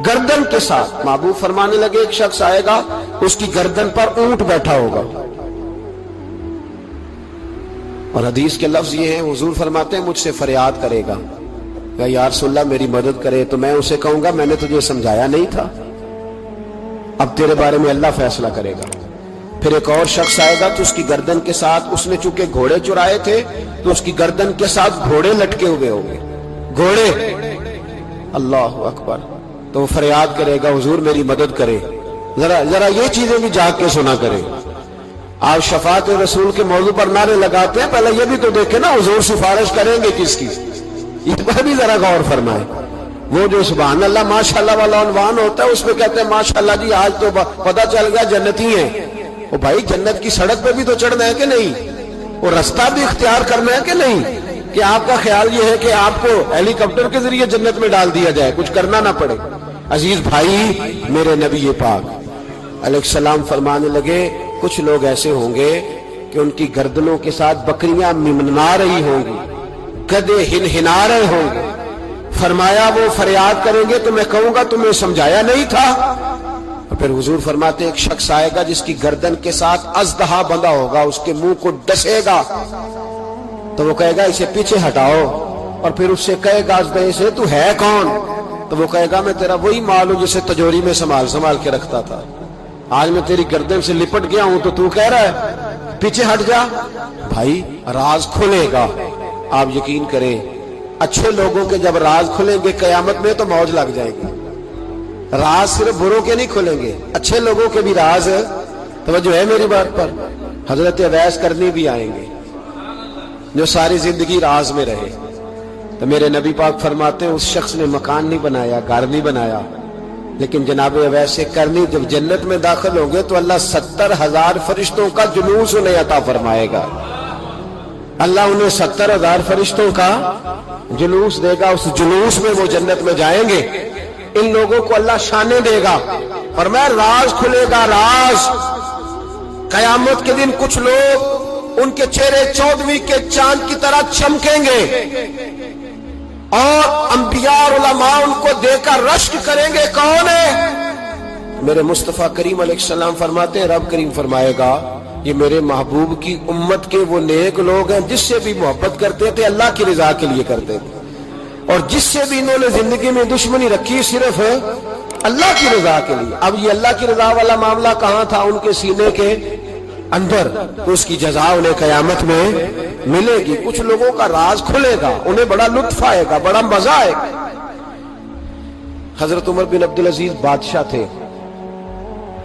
Speaker 1: گردن کے ساتھ. محبوب فرمانے لگے ایک شخص آئے گا اس کی گردن پر اونٹ بیٹھا ہوگا. اور حدیث کے لفظ یہ ہیں, حضور فرماتے ہیں مجھ سے فریاد کرے گا کہ یا رسول اللہ میری مدد کرے, تو میں اسے کہوں گا میں نے تجھے سمجھایا نہیں تھا, اب تیرے بارے میں اللہ فیصلہ کرے گا. پھر ایک اور شخص آئے گا تو اس کی گردن کے ساتھ, اس نے چونکہ گھوڑے چرائے تھے تو اس کی گردن کے ساتھ گھوڑے لٹکے ہوئے ہوں گے, گھوڑے. اللہ اکبر. تو وہ فریاد کرے گا حضور میری مدد کرے. ذرا یہ چیزیں بھی جاگ کے سنا کرے. آپ شفاعت رسول کے موضوع پر نعرے لگاتے ہیں, پہلے یہ بھی تو دیکھیں نا حضور سفارش کریں گے کس کی, اس پر بھی ذرا غور فرمائیں. وہ جو سبحان اللہ ماشاءاللہ والا عنوان ہوتا ہے اس میں کہتے ہیں ماشاءاللہ جی آج تو پتہ چل گیا جنتی ہیں. وہ بھائی جنت کی سڑک پہ بھی تو چڑھنا ہے کہ نہیں, وہ رستہ بھی اختیار کرنا ہے کہ نہیں, کہ آپ کا خیال یہ ہے کہ آپ کو ہیلی کاپٹر کے ذریعے جنت میں ڈال دیا جائے, کچھ کرنا نہ پڑے. عزیز بھائی, میرے نبی پاک علیہ السلام فرمانے لگے کچھ لوگ ایسے ہوں گے کہ ان کی گردنوں کے ساتھ بکریاں ممنا رہی ہوں گی, گدھے ہنہنا رہے ہوں گے. فرمایا وہ فریاد کریں گے تو میں کہوں گا تمہیں سمجھایا نہیں تھا. اور پھر حضور فرماتے ایک شخص آئے گا جس کی گردن کے ساتھ اژدہا بندھا ہوگا, اس کے منہ کو ڈسے گا, تو وہ کہے گا اسے پیچھے ہٹاؤ. اور پھر اس سے کہے گا اژدہے سے تو ہے کون, تو وہ کہے گا میں تیرا وہی مال ہوں جسے تجوری میں سنبھال کے رکھتا تھا, آج میں تیری گردن سے لپٹ گیا ہوں تو کہہ رہا ہے پیچھے ہٹ جا. بھائی راز کھلے گا, آپ یقین کریں اچھے لوگوں کے جب راز کھلیں گے قیامت میں تو موج لگ جائے گی. راز صرف بروں کے نہیں کھلیں گے, اچھے لوگوں کے بھی راز. توجہ ہے میری بات پر. حضرت اویس کرنی بھی آئیں گے جو ساری زندگی راز میں رہے. تو میرے نبی پاک فرماتے ہیں اس شخص نے مکان نہیں بنایا, گھر نہیں بنایا, لیکن جناب اویس کرنی جب جنت میں داخل ہوں گے تو اللہ 70,000 فرشتوں کا جلوس انہیں عطا فرمائے گا. اللہ انہیں 70,000 فرشتوں کا جلوس دے گا. اس جلوس میں وہ جنت میں جائیں گے. ان لوگوں کو اللہ شانیں دے گا. فرمایا راز کھلے گا, راز. قیامت کے دن کچھ لوگ ان کے چہرے 14ویں کے چاند کی طرح چمکیں گے اور انبیاء اور علماء ان کو دیکھ کر رشک کریں گے. کون ہے؟ میرے مصطفیٰ کریم علیہ السلام فرماتے ہیں رب کریم فرمائے گا یہ میرے محبوب کی امت کے وہ نیک لوگ ہیں جس سے بھی محبت کرتے تھے اللہ کی رضا کے لیے کرتے تھے, اور جس سے بھی انہوں نے زندگی میں دشمنی رکھی صرف اللہ کی رضا کے لیے. اب یہ اللہ کی رضا والا معاملہ کہاں تھا؟ ان کے سینے کے اندر. تو اس کی جزا انہیں قیامت میں ملے گی. کچھ لوگوں کا راز کھلے گا, انہیں بڑا لطف آئے گا, بڑا مزہ آئے گا. حضرت عمر بن عبدالعزیز بادشاہ تھے,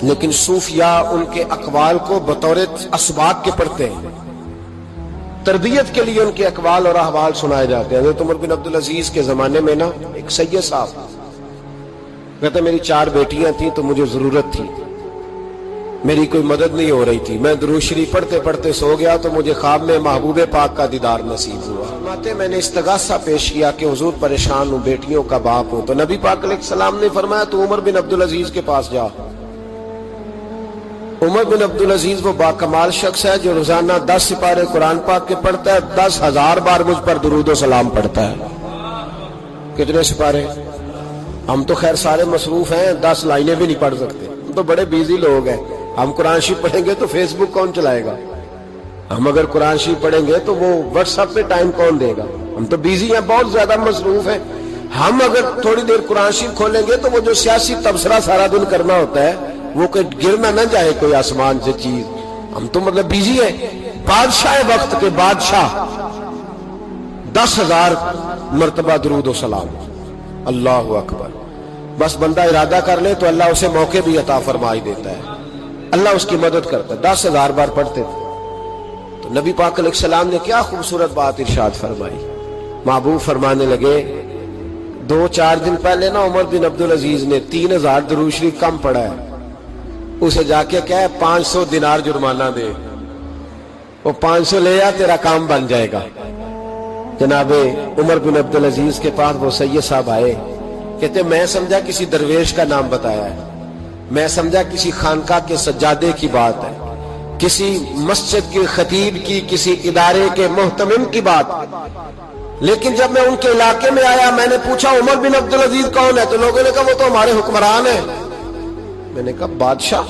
Speaker 1: لیکن صوفیاء ان کے اقوال کو بطور اسباق کے پڑھتے ہیں. تربیت کے لیے ان کے اقوال اور احوال سنائے جاتے ہیں. حضرت عمر بن عبدالعزیز کے زمانے میں نا ایک سید صاحب کہتے میری 4 بیٹیاں تھیں تو مجھے ضرورت تھی, میری کوئی مدد نہیں ہو رہی تھی. میں درود شریف پڑھتے پڑھتے سو گیا تو مجھے خواب میں محبوب پاک کا دیدار نصیب ہوا. میں نے استغاثہ پیش کیا کہ حضور پریشان ہوں, بیٹیوں کا باپ ہوں. تو نبی پاک علیہ السلام نے فرمایا تو عمر بن عبدالعزیز کے پاس جا. عمر بن عبدالعزیز وہ باکمال شخص ہے جو روزانہ 10 سپارے قرآن پاک کے پڑھتا ہے, 10,000 بار مجھ پر درود و سلام پڑھتا ہے. کتنے سپارے؟ ہم تو خیر سارے مصروف ہیں, 10 لائنیں بھی نہیں پڑھ سکتے, ہم تو بڑے بیزی لوگ ہیں. ہم قرآن شریف پڑھیں گے تو فیس بک کون چلائے گا؟ ہم اگر قرآن شریف پڑھیں گے تو وہ واٹس ایپ پہ ٹائم کون دے گا؟ ہم تو بیزی ہیں, بہت زیادہ مصروف ہیں. ہم اگر تھوڑی دیر قرآن شریف کھولیں گے تو وہ جو سیاسی تبصرہ سارا دن کرنا ہوتا ہے وہ کہ گرنا نہ جائے کوئی آسمان سے چیز. ہم تو مطلب بیزی ہیں. بادشاہ وقت کے بادشاہ 10,000 مرتبہ درود و سلام. اللہ اکبر. بس بندہ ارادہ کر لے تو اللہ اسے موقع بھی عطا فرمائی دیتا ہے, اللہ اس کی مدد کرتا ہے. 10,000 بار پڑھتے تھے. تو نبی پاک علیہ السلام نے کیا خوبصورت بات ارشاد فرمائی. محبوب فرمانے لگے 2-4 دن پہلے نا عمر بن عبدالعزیز نے 3,000 درود شریف کم پڑھا ہے, اسے جا کے کہے 500 دینار جرمانہ دے, وہ 500 لے آ, تیرا کام بن جائے گا. جناب عمر بن عبدالعزیز کے پاس وہ سید صاحب آئے, کہتے میں سمجھا کسی درویش کا نام بتایا ہے, میں سمجھا کسی خانقاہ کے سجادے کی بات ہے, کسی مسجد کے خطیب کی, کسی ادارے کے محتمم کی بات. لیکن جب میں ان کے علاقے میں آیا میں نے پوچھا عمر بن عبدالعزیز کون ہے؟ تو لوگوں نے کہا وہ تو ہمارے حکمران ہیں۔ میں نے کہا بادشاہ؟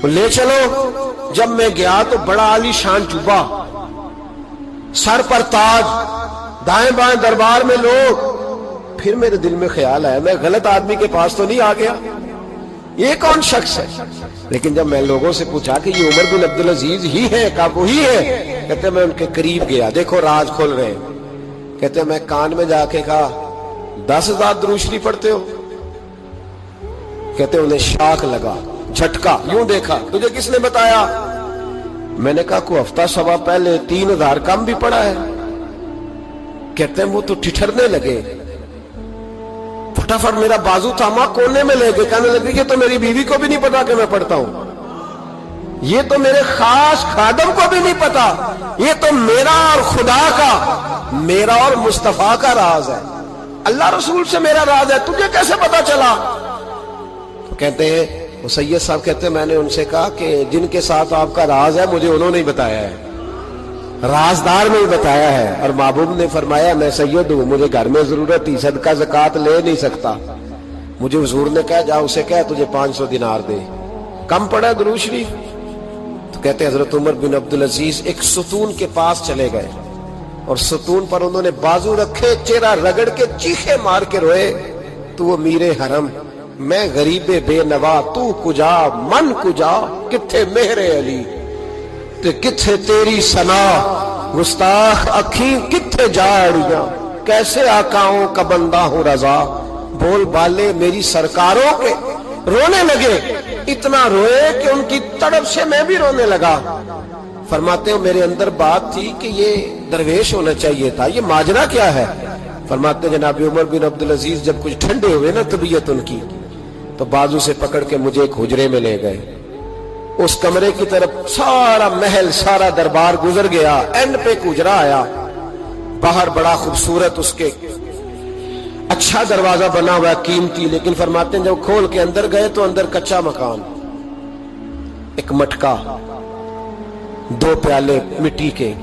Speaker 1: لے چلو۔ جب میں گیا تو بڑا عالی شان جوبا، سر پر تاج، دائیں بائیں دربار میں لوگ۔ پھر میرے دل میں خیال آیا میں غلط آدمی کے پاس تو نہیں آ گیا، یہ کون شخص ہے؟ لیکن جب میں لوگوں سے پوچھا کہ یہ عمر بن عبدالعزیز ہی ہے، کہا وہی ہے۔ کہتے میں ان کے قریب گیا، دیکھو راز کھول رہے ہیں۔ کہتے میں کان میں جا کے کہا 10,000 درود شریف پڑھتے ہو؟ کہتے انہیں شاک لگا، جھٹکا، یوں دیکھا، تجھے کس نے بتایا؟ میں نے کہا کوئی ہفتہ سوا پہلے 3,000 کم بھی پڑھا ہے۔ کہتے ہیں وہ تو ٹھٹھرنے لگے، فٹافٹ میرا بازو تھاما، کونے میں لے گئے، کہنے لگے کہ تو میری بیوی کو بھی نہیں پتا کہ میں پڑھتا ہوں، یہ تو میرے خاص خادم کو بھی نہیں پتا، یہ تو میرا اور خدا کا، میرا اور مصطفیٰ کا راز ہے، اللہ رسول سے میرا راز ہے، تجھے کیسے پتا چلا؟ تو کہتے ہیں وہ سید صاحب کہتے ہیں میں نے ان سے کہا کہ جن کے ساتھ آپ کا راز ہے مجھے انہوں نے ہی بتایا ہے، رازدار نے ہی بتایا ہے۔ اور محبوب نے فرمایا میں سید ہوں، مجھے گھر میں ضرورت تھی، صدقہ زکوٰۃ لے نہیں سکتا، مجھے حضور نے کہا جا اسے کہہ تجھے 500 دینار دے، کم پڑا درود شریف؟ تو کہتے ہیں حضرت عمر بن عبدالعزیز ایک ستون کے پاس چلے گئے اور ستون پر انہوں نے بازو رکھے، چہرہ رگڑ کے چیخے مار کے روئے، تو وہ میرے حرم، میں غریب بے نوا، تو کجا من کجا، کتھے مہر علی تے کتھے تیری ثنا، گستاخ اکھیں کتھے جاڑیاں، کیسے آقاؤں کا بندہ ہوں رضا، بول بالے میری سرکاروں کے۔ رونے لگے، اتنا روئے کہ ان کی تڑپ سے میں بھی رونے لگا۔ فرماتے ہیں میرے اندر بات تھی کہ یہ درویش ہونا چاہیے تھا، یہ ماجرا کیا ہے؟ فرماتے ہیں جناب عمر بن عبدالعزیز جب کچھ ٹھنڈے ہوئے نا طبیعت ان کی، تو بازو سے پکڑ کے مجھے ایک حجرے میں لے گئے، اس کمرے کی طرف سارا محل سارا دربار گزر گیا، اینڈ پہ ایک حجرا آیا، باہر بڑا خوبصورت اس کے اچھا دروازہ بنا ہوا قیمتی، لیکن فرماتے ہیں جب کھول کے اندر گئے تو اندر کچا مکان، ایک مٹکا، 2 پیالے مٹی کے،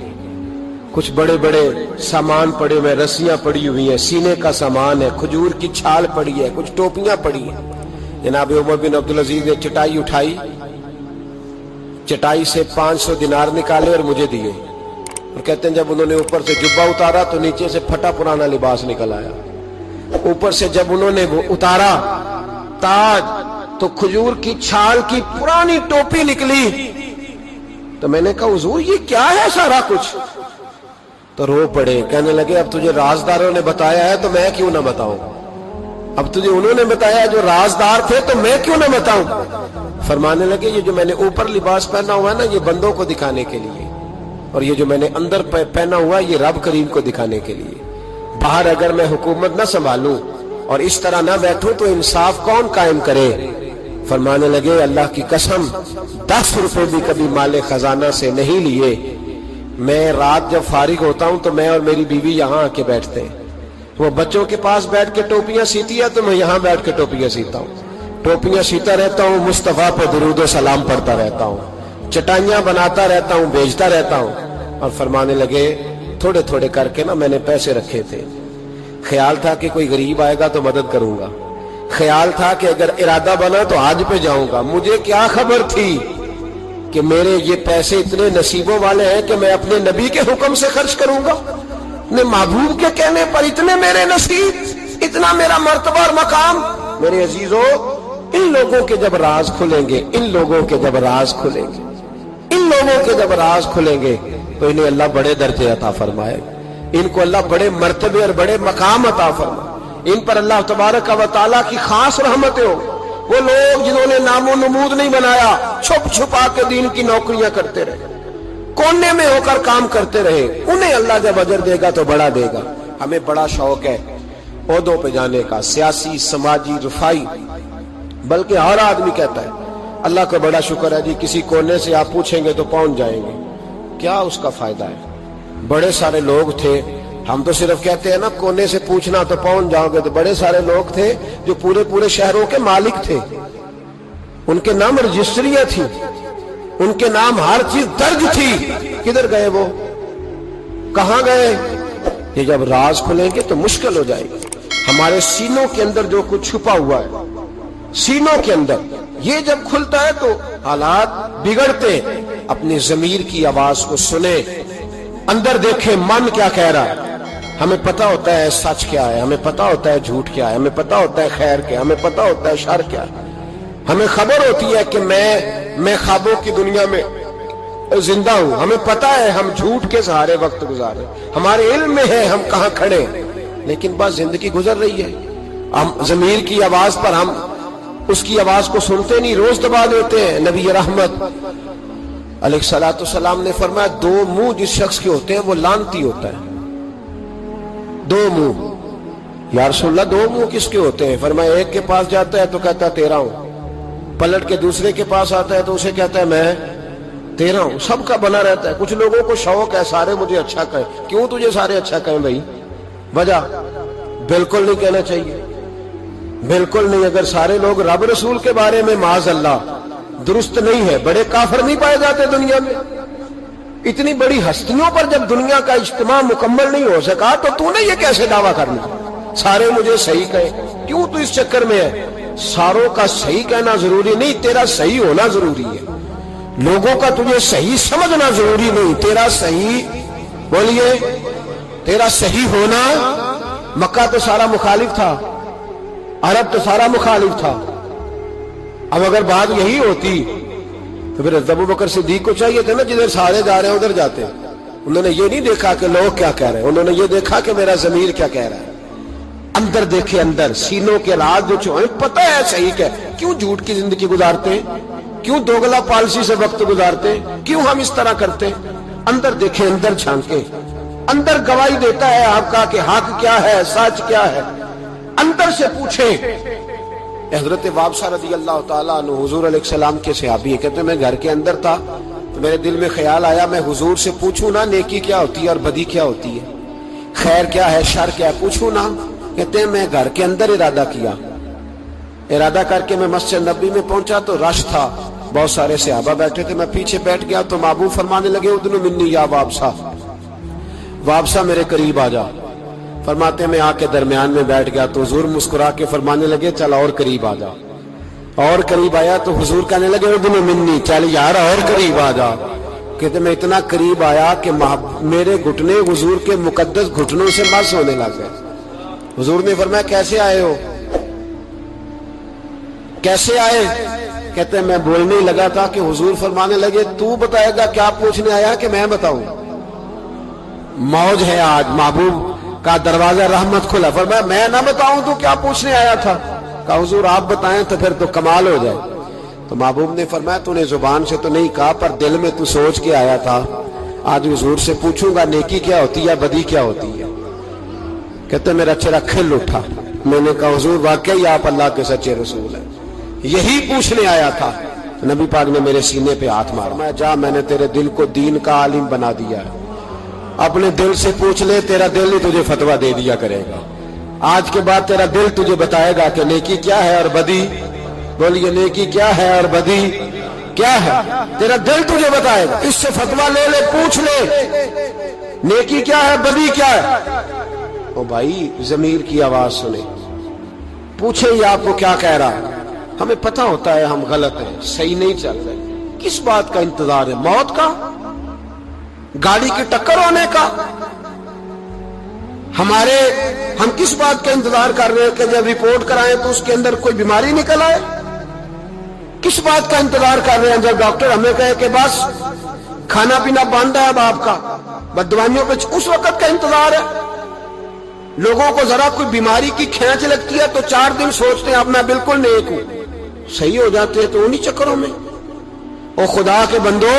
Speaker 1: کچھ بڑے بڑے سامان پڑے ہوئے، رسیاں پڑی ہوئی ہیں، سینے کا سامان ہے، کھجور کی چھال پڑی ہے، کچھ ٹوپیاں پڑی ہیں۔ جناب عمر بن عبدالعزیز نے چٹائی اٹھائی، چٹائی سے 500 دینار نکالے اور مجھے دیے، اور کہتے ہیں جب انہوں نے اوپر سے جبہ اتارا تو نیچے سے پھٹا پرانا لباس نکل آیا، اوپر سے جب انہوں نے وہ اتارا تاج تو کھجور کی چھال کی پرانی ٹوپی نکلی، تو میں نے کہا حضور یہ کیا ہے سارا کچھ؟ تو رو پڑے، کہنے لگے اب تجھے رازداروں نے بتایا ہے تو میں کیوں نہ بتاؤں، اب تجھے انہوں نے بتایا جو رازدار تھے تو میں کیوں نہ بتاؤں؟ فرمانے لگے یہ جو میں نے اوپر لباس پہنا ہوا ہے نا یہ بندوں کو دکھانے کے لیے، اور یہ جو میں نے اندر پہنا ہوا یہ رب کریم کو دکھانے کے لیے، باہر اگر میں حکومت نہ سنبھالوں اور اس طرح نہ بیٹھوں تو انصاف کون قائم کرے؟ فرمانے لگے اللہ کی قسم 10 روپے بھی کبھی مال خزانہ سے نہیں لیے، میں رات جب فارغ ہوتا ہوں تو میں اور میری بیوی یہاں آ کے بیٹھتے ہیں، وہ بچوں کے پاس بیٹھ کے ٹوپیاں سیتی ہے تو میں یہاں بیٹھ کے ٹوپیاں سیتا ہوں، ٹوپیاں سیتا رہتا ہوں، مصطفیٰ پہ درود و سلام پڑھتا رہتا ہوں، چٹائیاں بناتا رہتا ہوں، بیچتا رہتا ہوں۔ اور فرمانے لگے تھوڑے تھوڑے کر کے نا میں نے پیسے رکھے تھے، خیال تھا کہ کوئی غریب آئے گا تو مدد کروں گا، خیال تھا کہ اگر ارادہ بنا تو حج پہ جاؤں گا، مجھے کیا خبر تھی کہ میرے یہ پیسے اتنے نصیبوں والے ہیں کہ میں اپنے نبی کے حکم سے خرچ کروں گا، اپنے محبوب کے کہنے پر اتنے میرے نصیب، اتنا میرا مرتبہ اور مقام۔ میرے عزیزو ان لوگوں کے جب راز کھلیں گے، ان لوگوں کے جب راز کھلیں گے، ان لوگوں کے جب راز کھلیں گے تو انہیں اللہ بڑے درجے عطا فرمائے، ان کو اللہ بڑے مرتبے اور بڑے مقام عطا فرمائے، ان پر اللہ تبارک و تعالیٰ کی خاص رحمتیں ہو۔ وہ لوگ جنہوں نے نام و نمود نہیں بنایا، چھپ چھپا کے دین کی نوکریاں کرتے رہے، کونے میں ہو کر کام کرتے رہے، انہیں اللہ جب اجر دے گا تو بڑا دے گا۔ ہمیں بڑا شوق ہے عہدوں پہ جانے کا، سیاسی، سماجی، رفائی، بلکہ ہر آدمی کہتا ہے اللہ کا بڑا شکر ہے جی کسی کونے سے آپ پوچھیں گے تو پہنچ جائیں گے، کیا اس کا فائدہ ہے؟ بڑے سارے لوگ تھے، ہم تو صرف کہتے ہیں نا کونے سے پوچھنا تو پہنچ جاؤ گے، تو بڑے سارے لوگ تھے جو پورے پورے شہروں کے مالک تھے، ان کے نام رجسٹریاں تھیں، ان کے نام ہر چیز درج تھی، کدھر گئے وہ؟ کہاں گئے؟ یہ جب راز کھلیں گے تو مشکل ہو جائے گی. ہمارے سینوں کے اندر جو کچھ چھپا ہوا ہے، سینوں کے اندر، یہ جب کھلتا ہے تو حالات بگڑتے. اپنی ضمیر کی آواز کو سنیں، اندر دیکھیں من کیا کہہ رہا ہے. ہمیں پتہ ہوتا ہے سچ کیا ہے، ہمیں پتہ ہوتا ہے جھوٹ کیا ہے، ہمیں پتہ ہوتا ہے خیر کیا ہے، ہمیں پتہ ہوتا ہے شر کیا ہے. ہمیں خبر ہوتی ہے کہ میں خوابوں کی دنیا میں زندہ ہوں. ہمیں پتہ ہے ہم جھوٹ کے سہارے وقت گزارے، ہمارے علم میں ہے ہم کہاں کھڑے ہیں. لیکن بس زندگی گزر رہی ہے، ہم ضمیر کی آواز پر ہم اس کی آواز کو سنتے نہیں، روز دبا دیتے ہیں. نبی رحمت علیہ الصلوۃ والسلام نے فرمایا 2 منہ جس شخص کے ہوتے ہیں وہ لعنتی ہوتا ہے. 2 منہ. یا رسول اللہ 2 منہ کس کے ہوتے ہیں؟ فرمایا ایک کے پاس جاتا ہے تو کہتا ہے تیرا ہوں، پلٹ کے دوسرے کے پاس آتا ہے تو اسے کہتا ہے میں تیرا ہوں. سب کا بنا رہتا ہے. کچھ لوگوں کو شوق ہے سارے مجھے اچھا کہیں. کیوں تجھے سارے اچھا کہیں بھائی؟ وجہ بالکل نہیں کہنا چاہیے، بالکل نہیں. اگر سارے لوگ رب رسول کے بارے میں معاذ اللہ درست نہیں ہے، بڑے کافر نہیں پائے جاتے دنیا میں. اتنی بڑی ہستیوں پر جب دنیا کا اجتماع مکمل نہیں ہو سکا تو نے یہ کیسے دعویٰ کرنا سارے مجھے صحیح کہیں؟ کیوں تو اس چکر میں ہے؟ ساروں کا صحیح کہنا ضروری نہیں، تیرا صحیح ہونا ضروری ہے. لوگوں کا تجھے صحیح سمجھنا ضروری نہیں، تیرا صحیح، بولیے، تیرا صحیح ہونا. مکہ تو سارا مخالف تھا، عرب تو سارا مخالف تھا. اب اگر بات یہی ہوتی تو پھر ابو بکر صدیق کو چاہیے تھا نا جدھر سارے جا رہے ہیں ادھر جاتے. انہوں نے یہ نہیں دیکھا کہ لوگ کیا کہہ رہے ہیں، انہوں نے یہ دیکھا کہ میرا ضمیر کیا کہہ رہا ہے. اندر دیکھے، اندر سینوں کے راز جو چھوئے، پتہ ہے صحیح کہ کیوں جھوٹ کی زندگی گزارتے ہیں، کیوں دوگلا پالسی سے وقت گزارتے ہیں، کیوں ہم اس طرح کرتے ہیں. اندر دیکھیں، اندر جھانکیں. اندر گواہی دیتا ہے آپ کا کہ حق کیا ہے، سچ کیا ہے. اندر سے پوچھیں. حضرت وابصہ رضی اللہ تعالیٰ عنہ حضور علیہ السلام کے صحابی ہے، کہتے ہیں میں گھر کے اندر تھا تو میرے دل میں خیال آیا میں حضور سے پوچھوں نا نیکی کیا ہوتی ہے اور بدی کیا ہوتی ہے، خیر کیا ہے شر کیا ہے، پوچھوں نا. کہتے ہیں میں گھر کے اندر ارادہ کیا، ارادہ کر کے میں مسجد نبی میں پہنچا تو رش تھا، بہت سارے صحابہ بیٹھے تھے. میں پیچھے بیٹھ گیا تو محبوب فرمانے لگے ادنو منی یا وابصہ، وابصہ میرے قریب آ جا. فرماتے میں آ کے درمیان میں بیٹھ گیا تو حضور مسکرا کے فرمانے لگے چل اور قریب آ جا. اور قریب آیا تو حضور کہنے لگے ادنو منی، چل یار اور قریب آ جا. کہتے میں اتنا قریب آیا کہ میرے گھٹنے حضور کے مقدس گھٹنوں سے مس ہونے لگ گئے. حضور نے فرمایا کیسے آئے ہو، کیسے آئے؟ کہتے ہیں میں بولنے ہی لگا تھا کہ حضور فرمانے لگے تو بتائے گا کیا پوچھنے آیا کہ میں بتاؤں؟ موج ہے آج، محبوب کا دروازہ رحمت کھلا. فرمایا میں نہ بتاؤں تو کیا پوچھنے آیا تھا؟ کہا حضور آپ بتائیں تو پھر تو کمال ہو جائے. تو محبوب نے فرمایا تو نے زبان سے تو نہیں کہا پر دل میں تو سوچ کے آیا تھا آج حضور سے پوچھوں گا نیکی کیا ہوتی ہے بدی کیا ہوتی ہے. کہتے میرا چہرہ کھل اٹھا. میں نے کہا حضور واقعی آپ اللہ کے سچے رسول ہیں، یہی پوچھنے آیا تھا. نبی پاک نے میرے سینے پہ ہاتھ مارا. میں جا میں نے تیرے دل کو دین کا عالم بنا دیا ہے، اپنے دل سے پوچھ لے، تیرا دل ہی تجھے فتویٰ دے دیا کرے گا. آج کے بعد تیرا دل تجھے بتائے گا کہ نیکی کیا ہے اور بدی. بولیے نیکی کیا ہے اور بدی کیا ہے، تیرا دل تجھے بتائے گا. اس سے فتویٰ لے لے، پوچھ لے نیکی کیا ہے بدی کیا ہے. او بھائی ضمیر کی آواز سنے، پوچھے یہ آپ کو کیا کہہ رہا ہے. ہمیں پتہ ہوتا ہے ہم غلط ہیں، صحیح نہیں چل رہے. کس بات کا انتظار ہے؟ موت کا، گاڑی کی ٹکر ہونے کا؟ ہم کس بات کا انتظار کر رہے ہیں کہ جب رپورٹ کرائیں تو اس کے اندر کوئی بیماری نکل آئے؟ کس بات کا انتظار کر رہے ہیں جب ڈاکٹر ہمیں کہے کہ بس کھانا پینا بند ہے اب آپ کا، بد دوائیوں پہ اس وقت کا انتظار ہے؟ لوگوں کو ذرا کوئی بیماری کی کھینچ لگتی ہے تو 4 دن سوچتے ہیں اب میں بالکل نیک ہوں، صحیح ہو جاتے ہیں تو انہی چکروں میں. او خدا کے بندو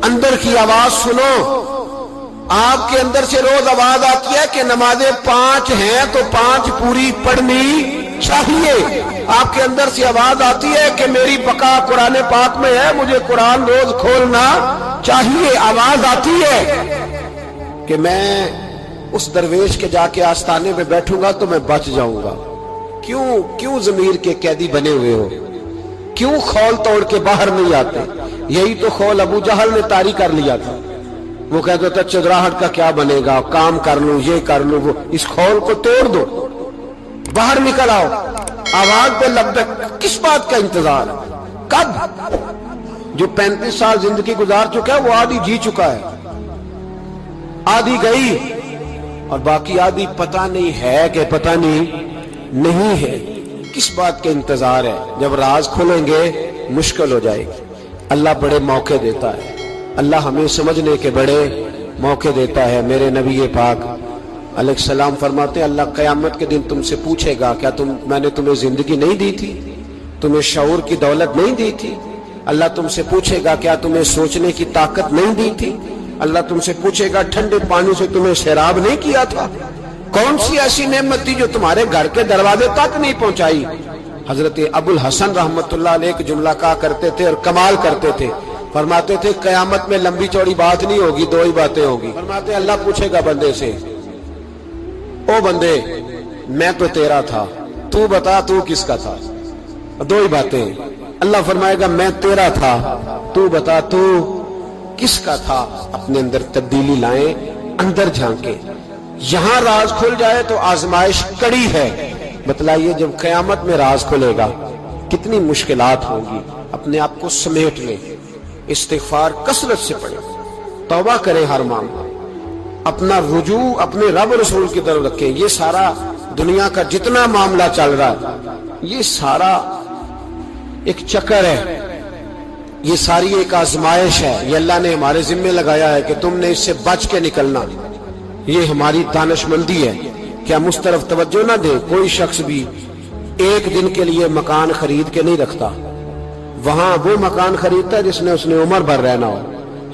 Speaker 1: اندر کی آواز سنو. آپ کے اندر سے روز آواز آتی ہے کہ نمازیں 5 ہیں تو 5 پوری پڑھنی چاہیے. آپ کے اندر سے آواز آتی ہے کہ میری بقا قرآن پاک میں ہے، مجھے قرآن روز کھولنا چاہیے. آواز آتی ہے کہ میں اس درویش کے جا کے آستانے پہ بیٹھوں گا تو میں بچ جاؤں گا. کیوں ضمیر کے قیدی بنے ہوئے ہو؟ کیوں خول توڑ کے باہر نہیں آتے؟ یہی تو خول ابو جہل نے طاری کر لیا تھا. وہ کہتا تھا چدراہٹ کا کیا بنے گا، کام کر لوں، یہ کر لوں، وہ اس خول کو توڑ دو، باہر نکل آؤ، آواز پہ لبیک، کس بات کا انتظار؟ کب؟ جو 35 سال زندگی گزار چکا ہے وہ آدھی جی چکا ہے، آدھی گئی اور باقی آدھی پتہ نہیں ہے کہ پتہ نہیں ہے۔ کس بات کا انتظار ہے؟ جب راز کھلیں گے مشکل ہو جائے گی۔ اللہ بڑے موقع دیتا ہے، اللہ ہمیں سمجھنے کے بڑے موقع دیتا ہے۔ میرے نبی پاک علیہ السلام فرماتے ہیں اللہ قیامت کے دن تم سے پوچھے گا کیا میں نے تمہیں زندگی نہیں دی تھی، تمہیں شعور کی دولت نہیں دی تھی؟ اللہ تم سے پوچھے گا کیا تمہیں سوچنے کی طاقت نہیں دی تھی؟ اللہ تم سے پوچھے گا ٹھنڈے پانی سے تمہیں سیراب نہیں کیا تھا؟ کون سی ایسی نعمت تھی جو تمہارے گھر کے دروازے تک نہیں پہنچائی؟ حضرت ابو الحسن رحمت اللہ علیہ ایک جملہ کہا کرتے تھے اور کمال کرتے تھے، فرماتے تھے قیامت میں لمبی چوڑی بات نہیں ہوگی، دو ہی باتیں ہوگی۔ فرماتے اللہ پوچھے گا بندے سے، او بندے میں تو تیرا تھا، تو بتا تو کس کا تھا؟ دو ہی باتیں۔ اللہ فرمائے گا میں تیرا تھا، تو بتا تو کس کا تھا؟ اپنے اندر تبدیلی لائیں، اندر جھانکے، یہاں راز کھل جائے تو آزمائش کڑی ہے۔ بتلائیے جب قیامت میں راز کھلے گا کتنی مشکلات ہوں گی۔ اپنے آپ کو سمیٹ لیں، استغفار کثرت سے پڑھیں، توبہ کریں ہر معاملہ، اپنا رجوع اپنے رب رسول کی طرف رکھیں۔ یہ سارا دنیا کا جتنا معاملہ چل رہا ہے یہ سارا ایک چکر ہے، یہ ساری ایک آزمائش ہے، یہ اللہ نے ہمارے ذمہ لگایا ہے کہ تم نے اس سے بچ کے نکلنا۔ یہ ہماری دانش مندی ہے کہ ہم اس طرف توجہ نہ دیں۔ کوئی شخص بھی ایک دن کے لیے مکان خرید کے نہیں رکھتا، وہاں وہ مکان خریدتا ہے جس نے اس نے عمر بھر رہنا ہو۔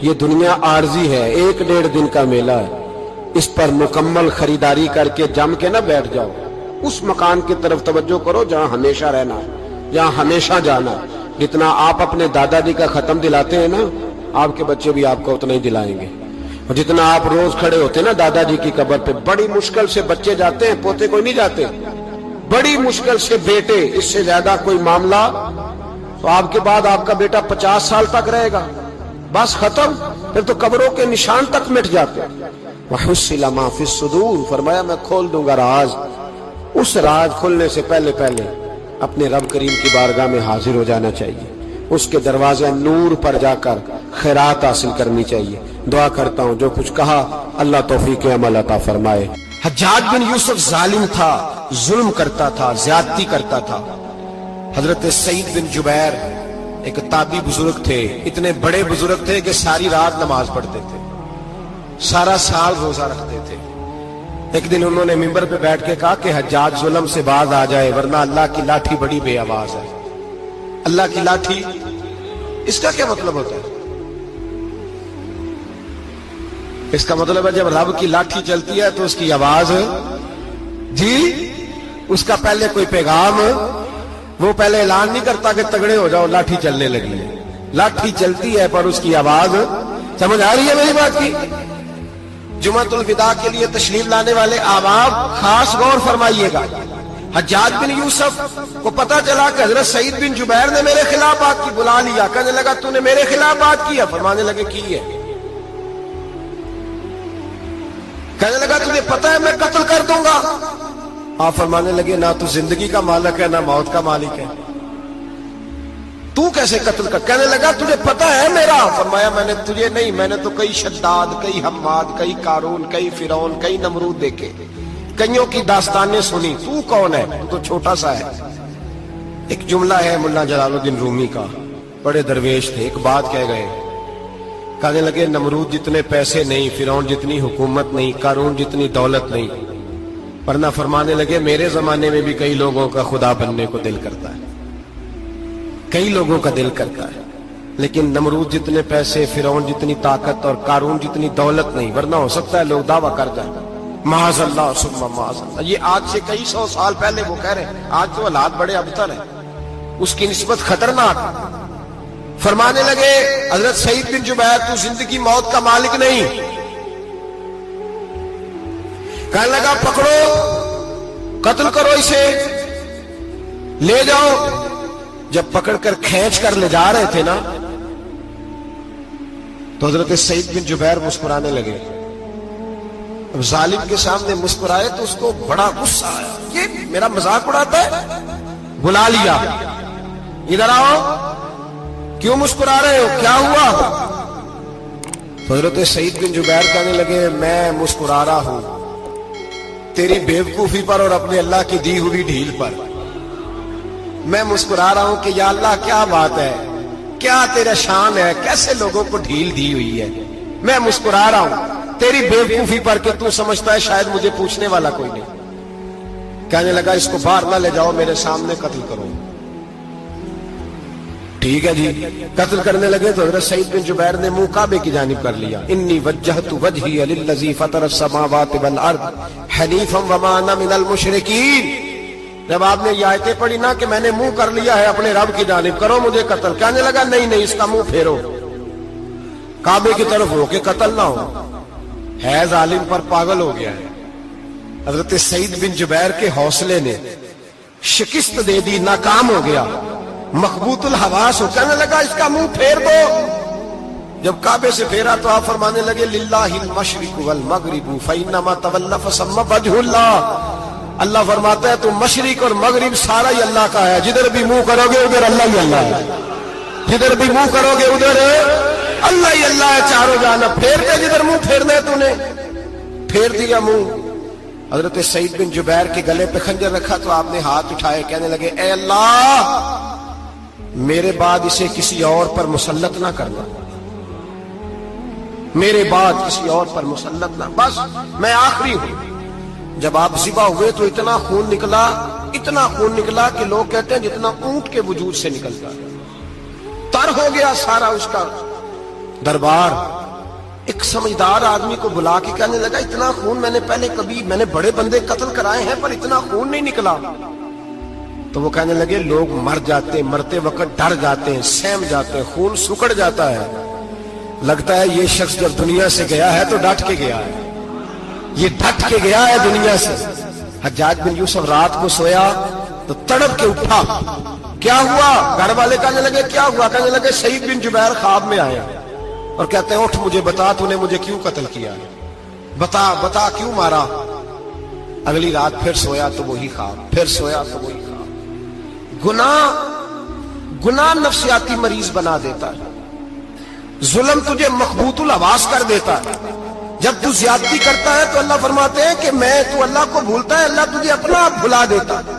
Speaker 1: یہ دنیا عارضی ہے، 1-1.5 دن کا میلہ ہے، اس پر مکمل خریداری کر کے جم کے نہ بیٹھ جاؤ۔ اس مکان کی طرف توجہ کرو جہاں ہمیشہ رہنا ہے، جہاں ہمیشہ جانا ہے۔ جتنا آپ اپنے دادا جی کا ختم دلاتے ہیں نا، آپ کے بچے بھی آپ کو اتنا ہی دلائیں گے۔ اور جتنا آپ روز کھڑے ہوتے ہیں نا دادا جی کی قبر پہ، بڑی مشکل سے بچے جاتے ہیں، پوتے کوئی نہیں جاتے، بڑی مشکل سے بیٹے، اس سے زیادہ کوئی معاملہ تو آپ کے بعد آپ کا بیٹا 50 سال تک رہے گا، بس ختم، پھر تو قبروں کے نشان تک مٹ جاتے ہیں۔ وَحُصِّلَ مَا فِي الصُّدُورِ، فرمایا میں کھول دوں گا راز۔ اس راز کھلنے سے پہلے اپنے رب کریم کی بارگاہ میں حاضر ہو جانا چاہیے، اس کے دروازے نور پر جا کر خیرات حاصل کرنی چاہیے۔ دعا کرتا ہوں جو کچھ کہا اللہ توفیق عمل عطا فرمائے۔ حجاج بن یوسف ظالم تھا، ظلم کرتا تھا، زیادتی کرتا تھا۔ حضرت سعید بن جبیر ایک تابعی بزرگ تھے، اتنے بڑے بزرگ تھے کہ ساری رات نماز پڑھتے تھے، سارا سال روزہ رکھتے تھے۔ ایک دن انہوں نے منبر پہ بیٹھ کے کہا کہ حجاج ظلم سے باز آ جائے ورنہ اللہ کی لاٹھی بڑی بے آواز ہے۔ اللہ کی لاٹھی، اس کا کیا مطلب ہوتا ہے؟ اس کا مطلب ہے جب رب کی لاٹھی چلتی ہے تو اس کی آواز، جی اس کا پہلے کوئی پیغام، وہ پہلے اعلان نہیں کرتا کہ تگڑے ہو جاؤ لاٹھی چلنے لگی ہے، لاٹھی چلتی ہے پر اس کی آواز، سمجھ آ رہی ہے میری بات کی؟ جمعۃ الوداع کے لیے تشریف لانے والے احباب خاص غور فرمائیے گا۔ حجاج بن یوسف کو پتا چلا کہ حضرت سعید بن جبیر نے میرے خلاف بات کی، بلا لیا، کہنے لگا تو نے میرے خلاف بات کی ہے؟ فرمانے لگے کی ہے۔ کہنے لگا تجھے پتا ہے میں قتل کر دوں گا؟ آپ فرمانے لگے نہ تو زندگی کا مالک ہے نہ موت کا مالک ہے، تو کیسے قتل کر؟ کہنے لگا تجھے پتا ہے میرا؟ فرمایا میں نے تجھے نہیں، میں نے تو کئی شداد، کئی حماد، کئی قارون، کئی فرعون، کئی نمرود دیکھے، کئیوں کی داستانیں سنی، تو کون ہے؟ تو چھوٹا سا ہے۔ ایک جملہ ہے مولانا جلال الدین رومی کا، بڑے درویش تھے، ایک بات کہہ گئے، کہنے لگے نمرود جتنے پیسے نہیں، فرعون جتنی حکومت نہیں، قارون جتنی دولت نہیں، ورنہ فرمانے لگے میرے زمانے میں بھی کئی لوگوں کا خدا بننے کو دل کرتا ہے، کئی لوگوں کا دل کرتا ہے، لیکن نمرود جتنے پیسے، فرعون جتنی طاقت اور قارون جتنی دولت نہیں، ورنہ ہو سکتا ہے لوگ دعویٰ کر جائیں معاذ اللہ ثم معاذ اللہ۔ یہ آج سے کئی سو سال پہلے وہ کہہ رہے ہیں، آج تو حالات بڑے ابتر ہیں، اس کی نسبت خطرناک۔ فرمانے لگے حضرت سعید بن جبیر تو زندگی موت کا مالک نہیں۔ کہنے لگا پکڑو، قتل کرو اسے، لے جاؤ۔ جب پکڑ کر کھینچ کر لے جا رہے تھے نا تو حضرت سعید بن جبیر مسکرانے لگے. اب ظالم کے سامنے مسکرائے تو اس کو بڑا غصہ آیا، یہ میرا مذاق اڑاتا ہے. بلا لیا، ادھر آؤ، کیوں مسکرا رہے ہو، کیا ہوا؟ تو حضرت سعید بن جبیر کہنے لگے میں مسکرا رہا ہوں تیری بیوقوفی پر اور اپنے اللہ کی دی ہوئی ڈھیل پر. میں مسکرا رہا ہوں کہ یا اللہ کیا بات ہے، کیا تیرا شان ہے، کیسے لوگوں کو ڈھیل دی ہوئی ہے. میں مسکرا رہا ہوں تیری بیوقوفی پر کہ تو سمجھتا ہے شاید مجھے پوچھنے والا کوئی نہیں. کہنے لگا اس کو باہر نہ لے جاؤ، میرے سامنے قتل کرو. ٹھیک ہے جی، قتل کرنے لگے تو حضرت سعید بن جبیر نے منہ کعبے کی جانب کر لیا. انی وجہت وجہی للذی فطر السماوات والارض حنیفا وما انا من المشرکین. جب آپ نے یہ آیتیں پڑھی نا کہ میں نے منہ کر لیا ہے اپنے رب کی جانب، کرو مجھے قتل. کہنے لگا نہیں اس کا منہ پھیرو، کعبے کی طرف ہو کے قتل نہ ہو. ہے ظالم پر پاگل ہو گیا ہے. حضرت سعید بن جبیر کے حوصلے نے شکست دے دی، ناکام ہو گیا، مخبوط الحواس ہو. کہنے لگا اس کا منہ پھیر دو. جب کعبے سے پھیرا تو آپ فرمانے لگے للہ المشرق والمغرب فانما تولى فثم وجه اللہ. اللہ فرماتا ہے تو مشرق اور مغرب سارا ہی اللہ کا ہے، جدھر بھی منہ کرو گے ادھر اللہ ہی اللہ ہے، جدھر بھی منہ کرو گے ادھر اللہ ہی اللہ ہے. چاروں جانب پھیر دے، جدھر منہ پھیرنا ہے تو نے پھیر دیا منہ. حضرت سعید بن جبیر کے گلے پہ خنجر رکھا تو آپ نے ہاتھ اٹھائے، کہنے لگے اے اللہ میرے بعد اسے کسی اور پر مسلط نہ کرنا، میرے بعد کسی اور پر مسلط نہ، بس میں آخری ہوں. جب آپ ذبح ہوئے تو اتنا خون نکلا کہ لوگ کہتے ہیں جتنا اونٹ کے وجود سے نکلتا ہے. تر ہو گیا سارا اس کا دربار. ایک سمجھدار آدمی کو بلا کے کہنے لگا اتنا خون میں نے پہلے میں نے بڑے بندے قتل کرائے ہیں پر اتنا خون نہیں نکلا. تو وہ کہنے لگے لوگ مر جاتے ہیں، مرتے وقت ڈر جاتے ہیں، سہم جاتے ہیں، خون سکڑ جاتا ہے. لگتا ہے یہ شخص جب دنیا سے گیا ہے تو ڈٹ کے گیا ہے، یہ ڈٹ کے گیا ہے دنیا سے. حجاج بن یوسف رات کو سویا تو تڑپ کے اٹھا، کیا ہوا؟ گھر والے کہنے لگے کیا ہوا؟ کہنے لگے سعید بن جبیر خواب میں آئے اور کہتے ہیں اٹھ مجھے بتا تو نے مجھے کیوں قتل کیا، بتا کیوں مارا. اگلی رات پھر سویا تو وہی خواب، پھر سویا تو وہی خواب. گناہ نفسیاتی مریض بنا دیتا ہے، ظلم تجھے مخبوط الحواس کر دیتا ہے. جب تو زیادتی کرتا ہے تو اللہ فرماتے ہیں کہ تو اللہ کو بھولتا ہے، اللہ تجھے اپنا آپ بھلا دیتا ہے.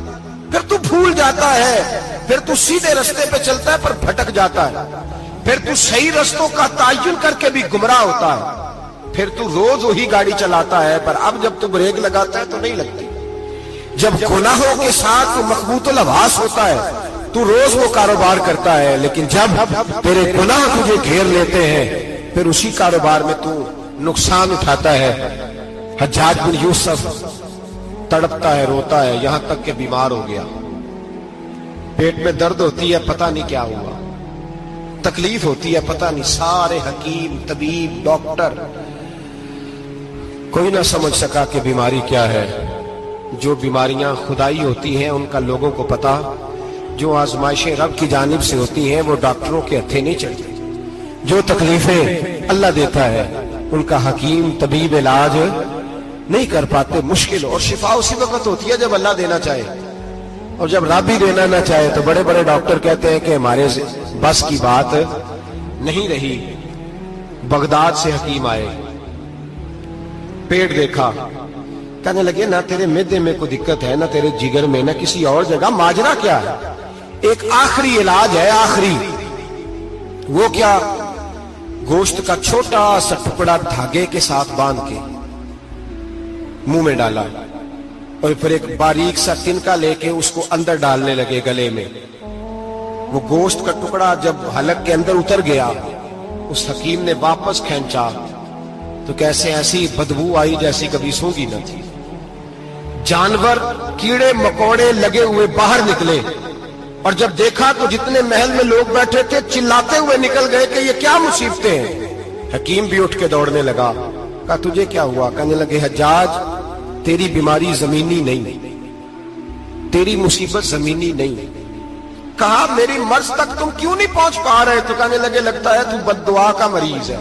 Speaker 1: پھر تو بھول جاتا ہے، پھر تو سیدھے رستے پہ چلتا ہے پر بھٹک جاتا ہے، پھر تو صحیح رستوں کا تعین کر کے بھی گمراہ ہوتا ہے، پھر تو روز وہی گاڑی چلاتا ہے پر اب جب تو بریک لگاتا ہے تو نہیں لگتی. جب گناہوں کے ساتھ تو مخبوط الحواس ہوتا ہے تو روز وہ کاروبار کرتا ہے، لیکن جب تیرے گناہ تجھے گھیر لیتے ہیں پھر اسی کاروبار میں تو نقصان اٹھاتا ہے. حجاج بن یوسف تڑپتا ہے، روتا ہے، یہاں تک کہ بیمار ہو گیا. پیٹ میں درد ہوتی ہے، پتہ نہیں کیا ہوا، تکلیف ہوتی ہے، پتہ نہیں. سارے حکیم، طبیب، ڈاکٹر کوئی نہ سمجھ سکا کہ بیماری کیا ہے. جو بیماریاں خدائی ہوتی ہیں ان کا لوگوں کو پتا، جو آزمائشیں رب کی جانب سے ہوتی ہیں وہ ڈاکٹروں کے ہتھے نہیں چلتی. جو تکلیفیں اللہ دیتا ہے ان کا حکیم طبیب علاج نہیں کر پاتے، مشکل. اور شفا اسی وقت ہوتی ہے جب اللہ دینا چاہے، اور جب رب بھی دینا نہ چاہے تو بڑے بڑے ڈاکٹر کہتے ہیں کہ ہمارے بس کی بات نہیں رہی. بغداد سے حکیم آئے، پیٹ دیکھا، کہنے لگے نہ تیرے معدے میں کوئی دقت ہے، نہ تیرے جگر میں، نہ کسی اور جگہ، ماجرا کیا ہے؟ ایک آخری علاج ہے، آخری. وہ کیا؟ گوشت کا چھوٹا سا ٹکڑا دھاگے کے ساتھ باندھ کے منہ میں ڈالا اور پھر ایک باریک سا تنکا لے کے اس کو اندر ڈالنے لگے گلے میں. وہ گوشت کا ٹکڑا جب حلق کے اندر اتر گیا اس حکیم نے واپس کھینچا تو کیسے ایسی بدبو آئی جیسی کبھی سونگی نہ تھی. جانور کیڑے مکوڑے لگے ہوئے باہر نکلے اور جب دیکھا تو جتنے محل میں لوگ بیٹھے تھے چلاتے ہوئے نکل گئے کہ یہ کیا مصیبتیں ہیں. حکیم بھی اٹھ کے دوڑنے لگا. کہا تجھے کیا ہوا؟ کہنے لگے حجاج تیری بیماری زمینی نہیں، تیری مصیبت زمینی نہیں. کہا میری مرض تک تم کیوں نہیں پہنچ پا رہے؟ تو کہنے لگے لگتا ہے تو بد دعا کا مریض ہے.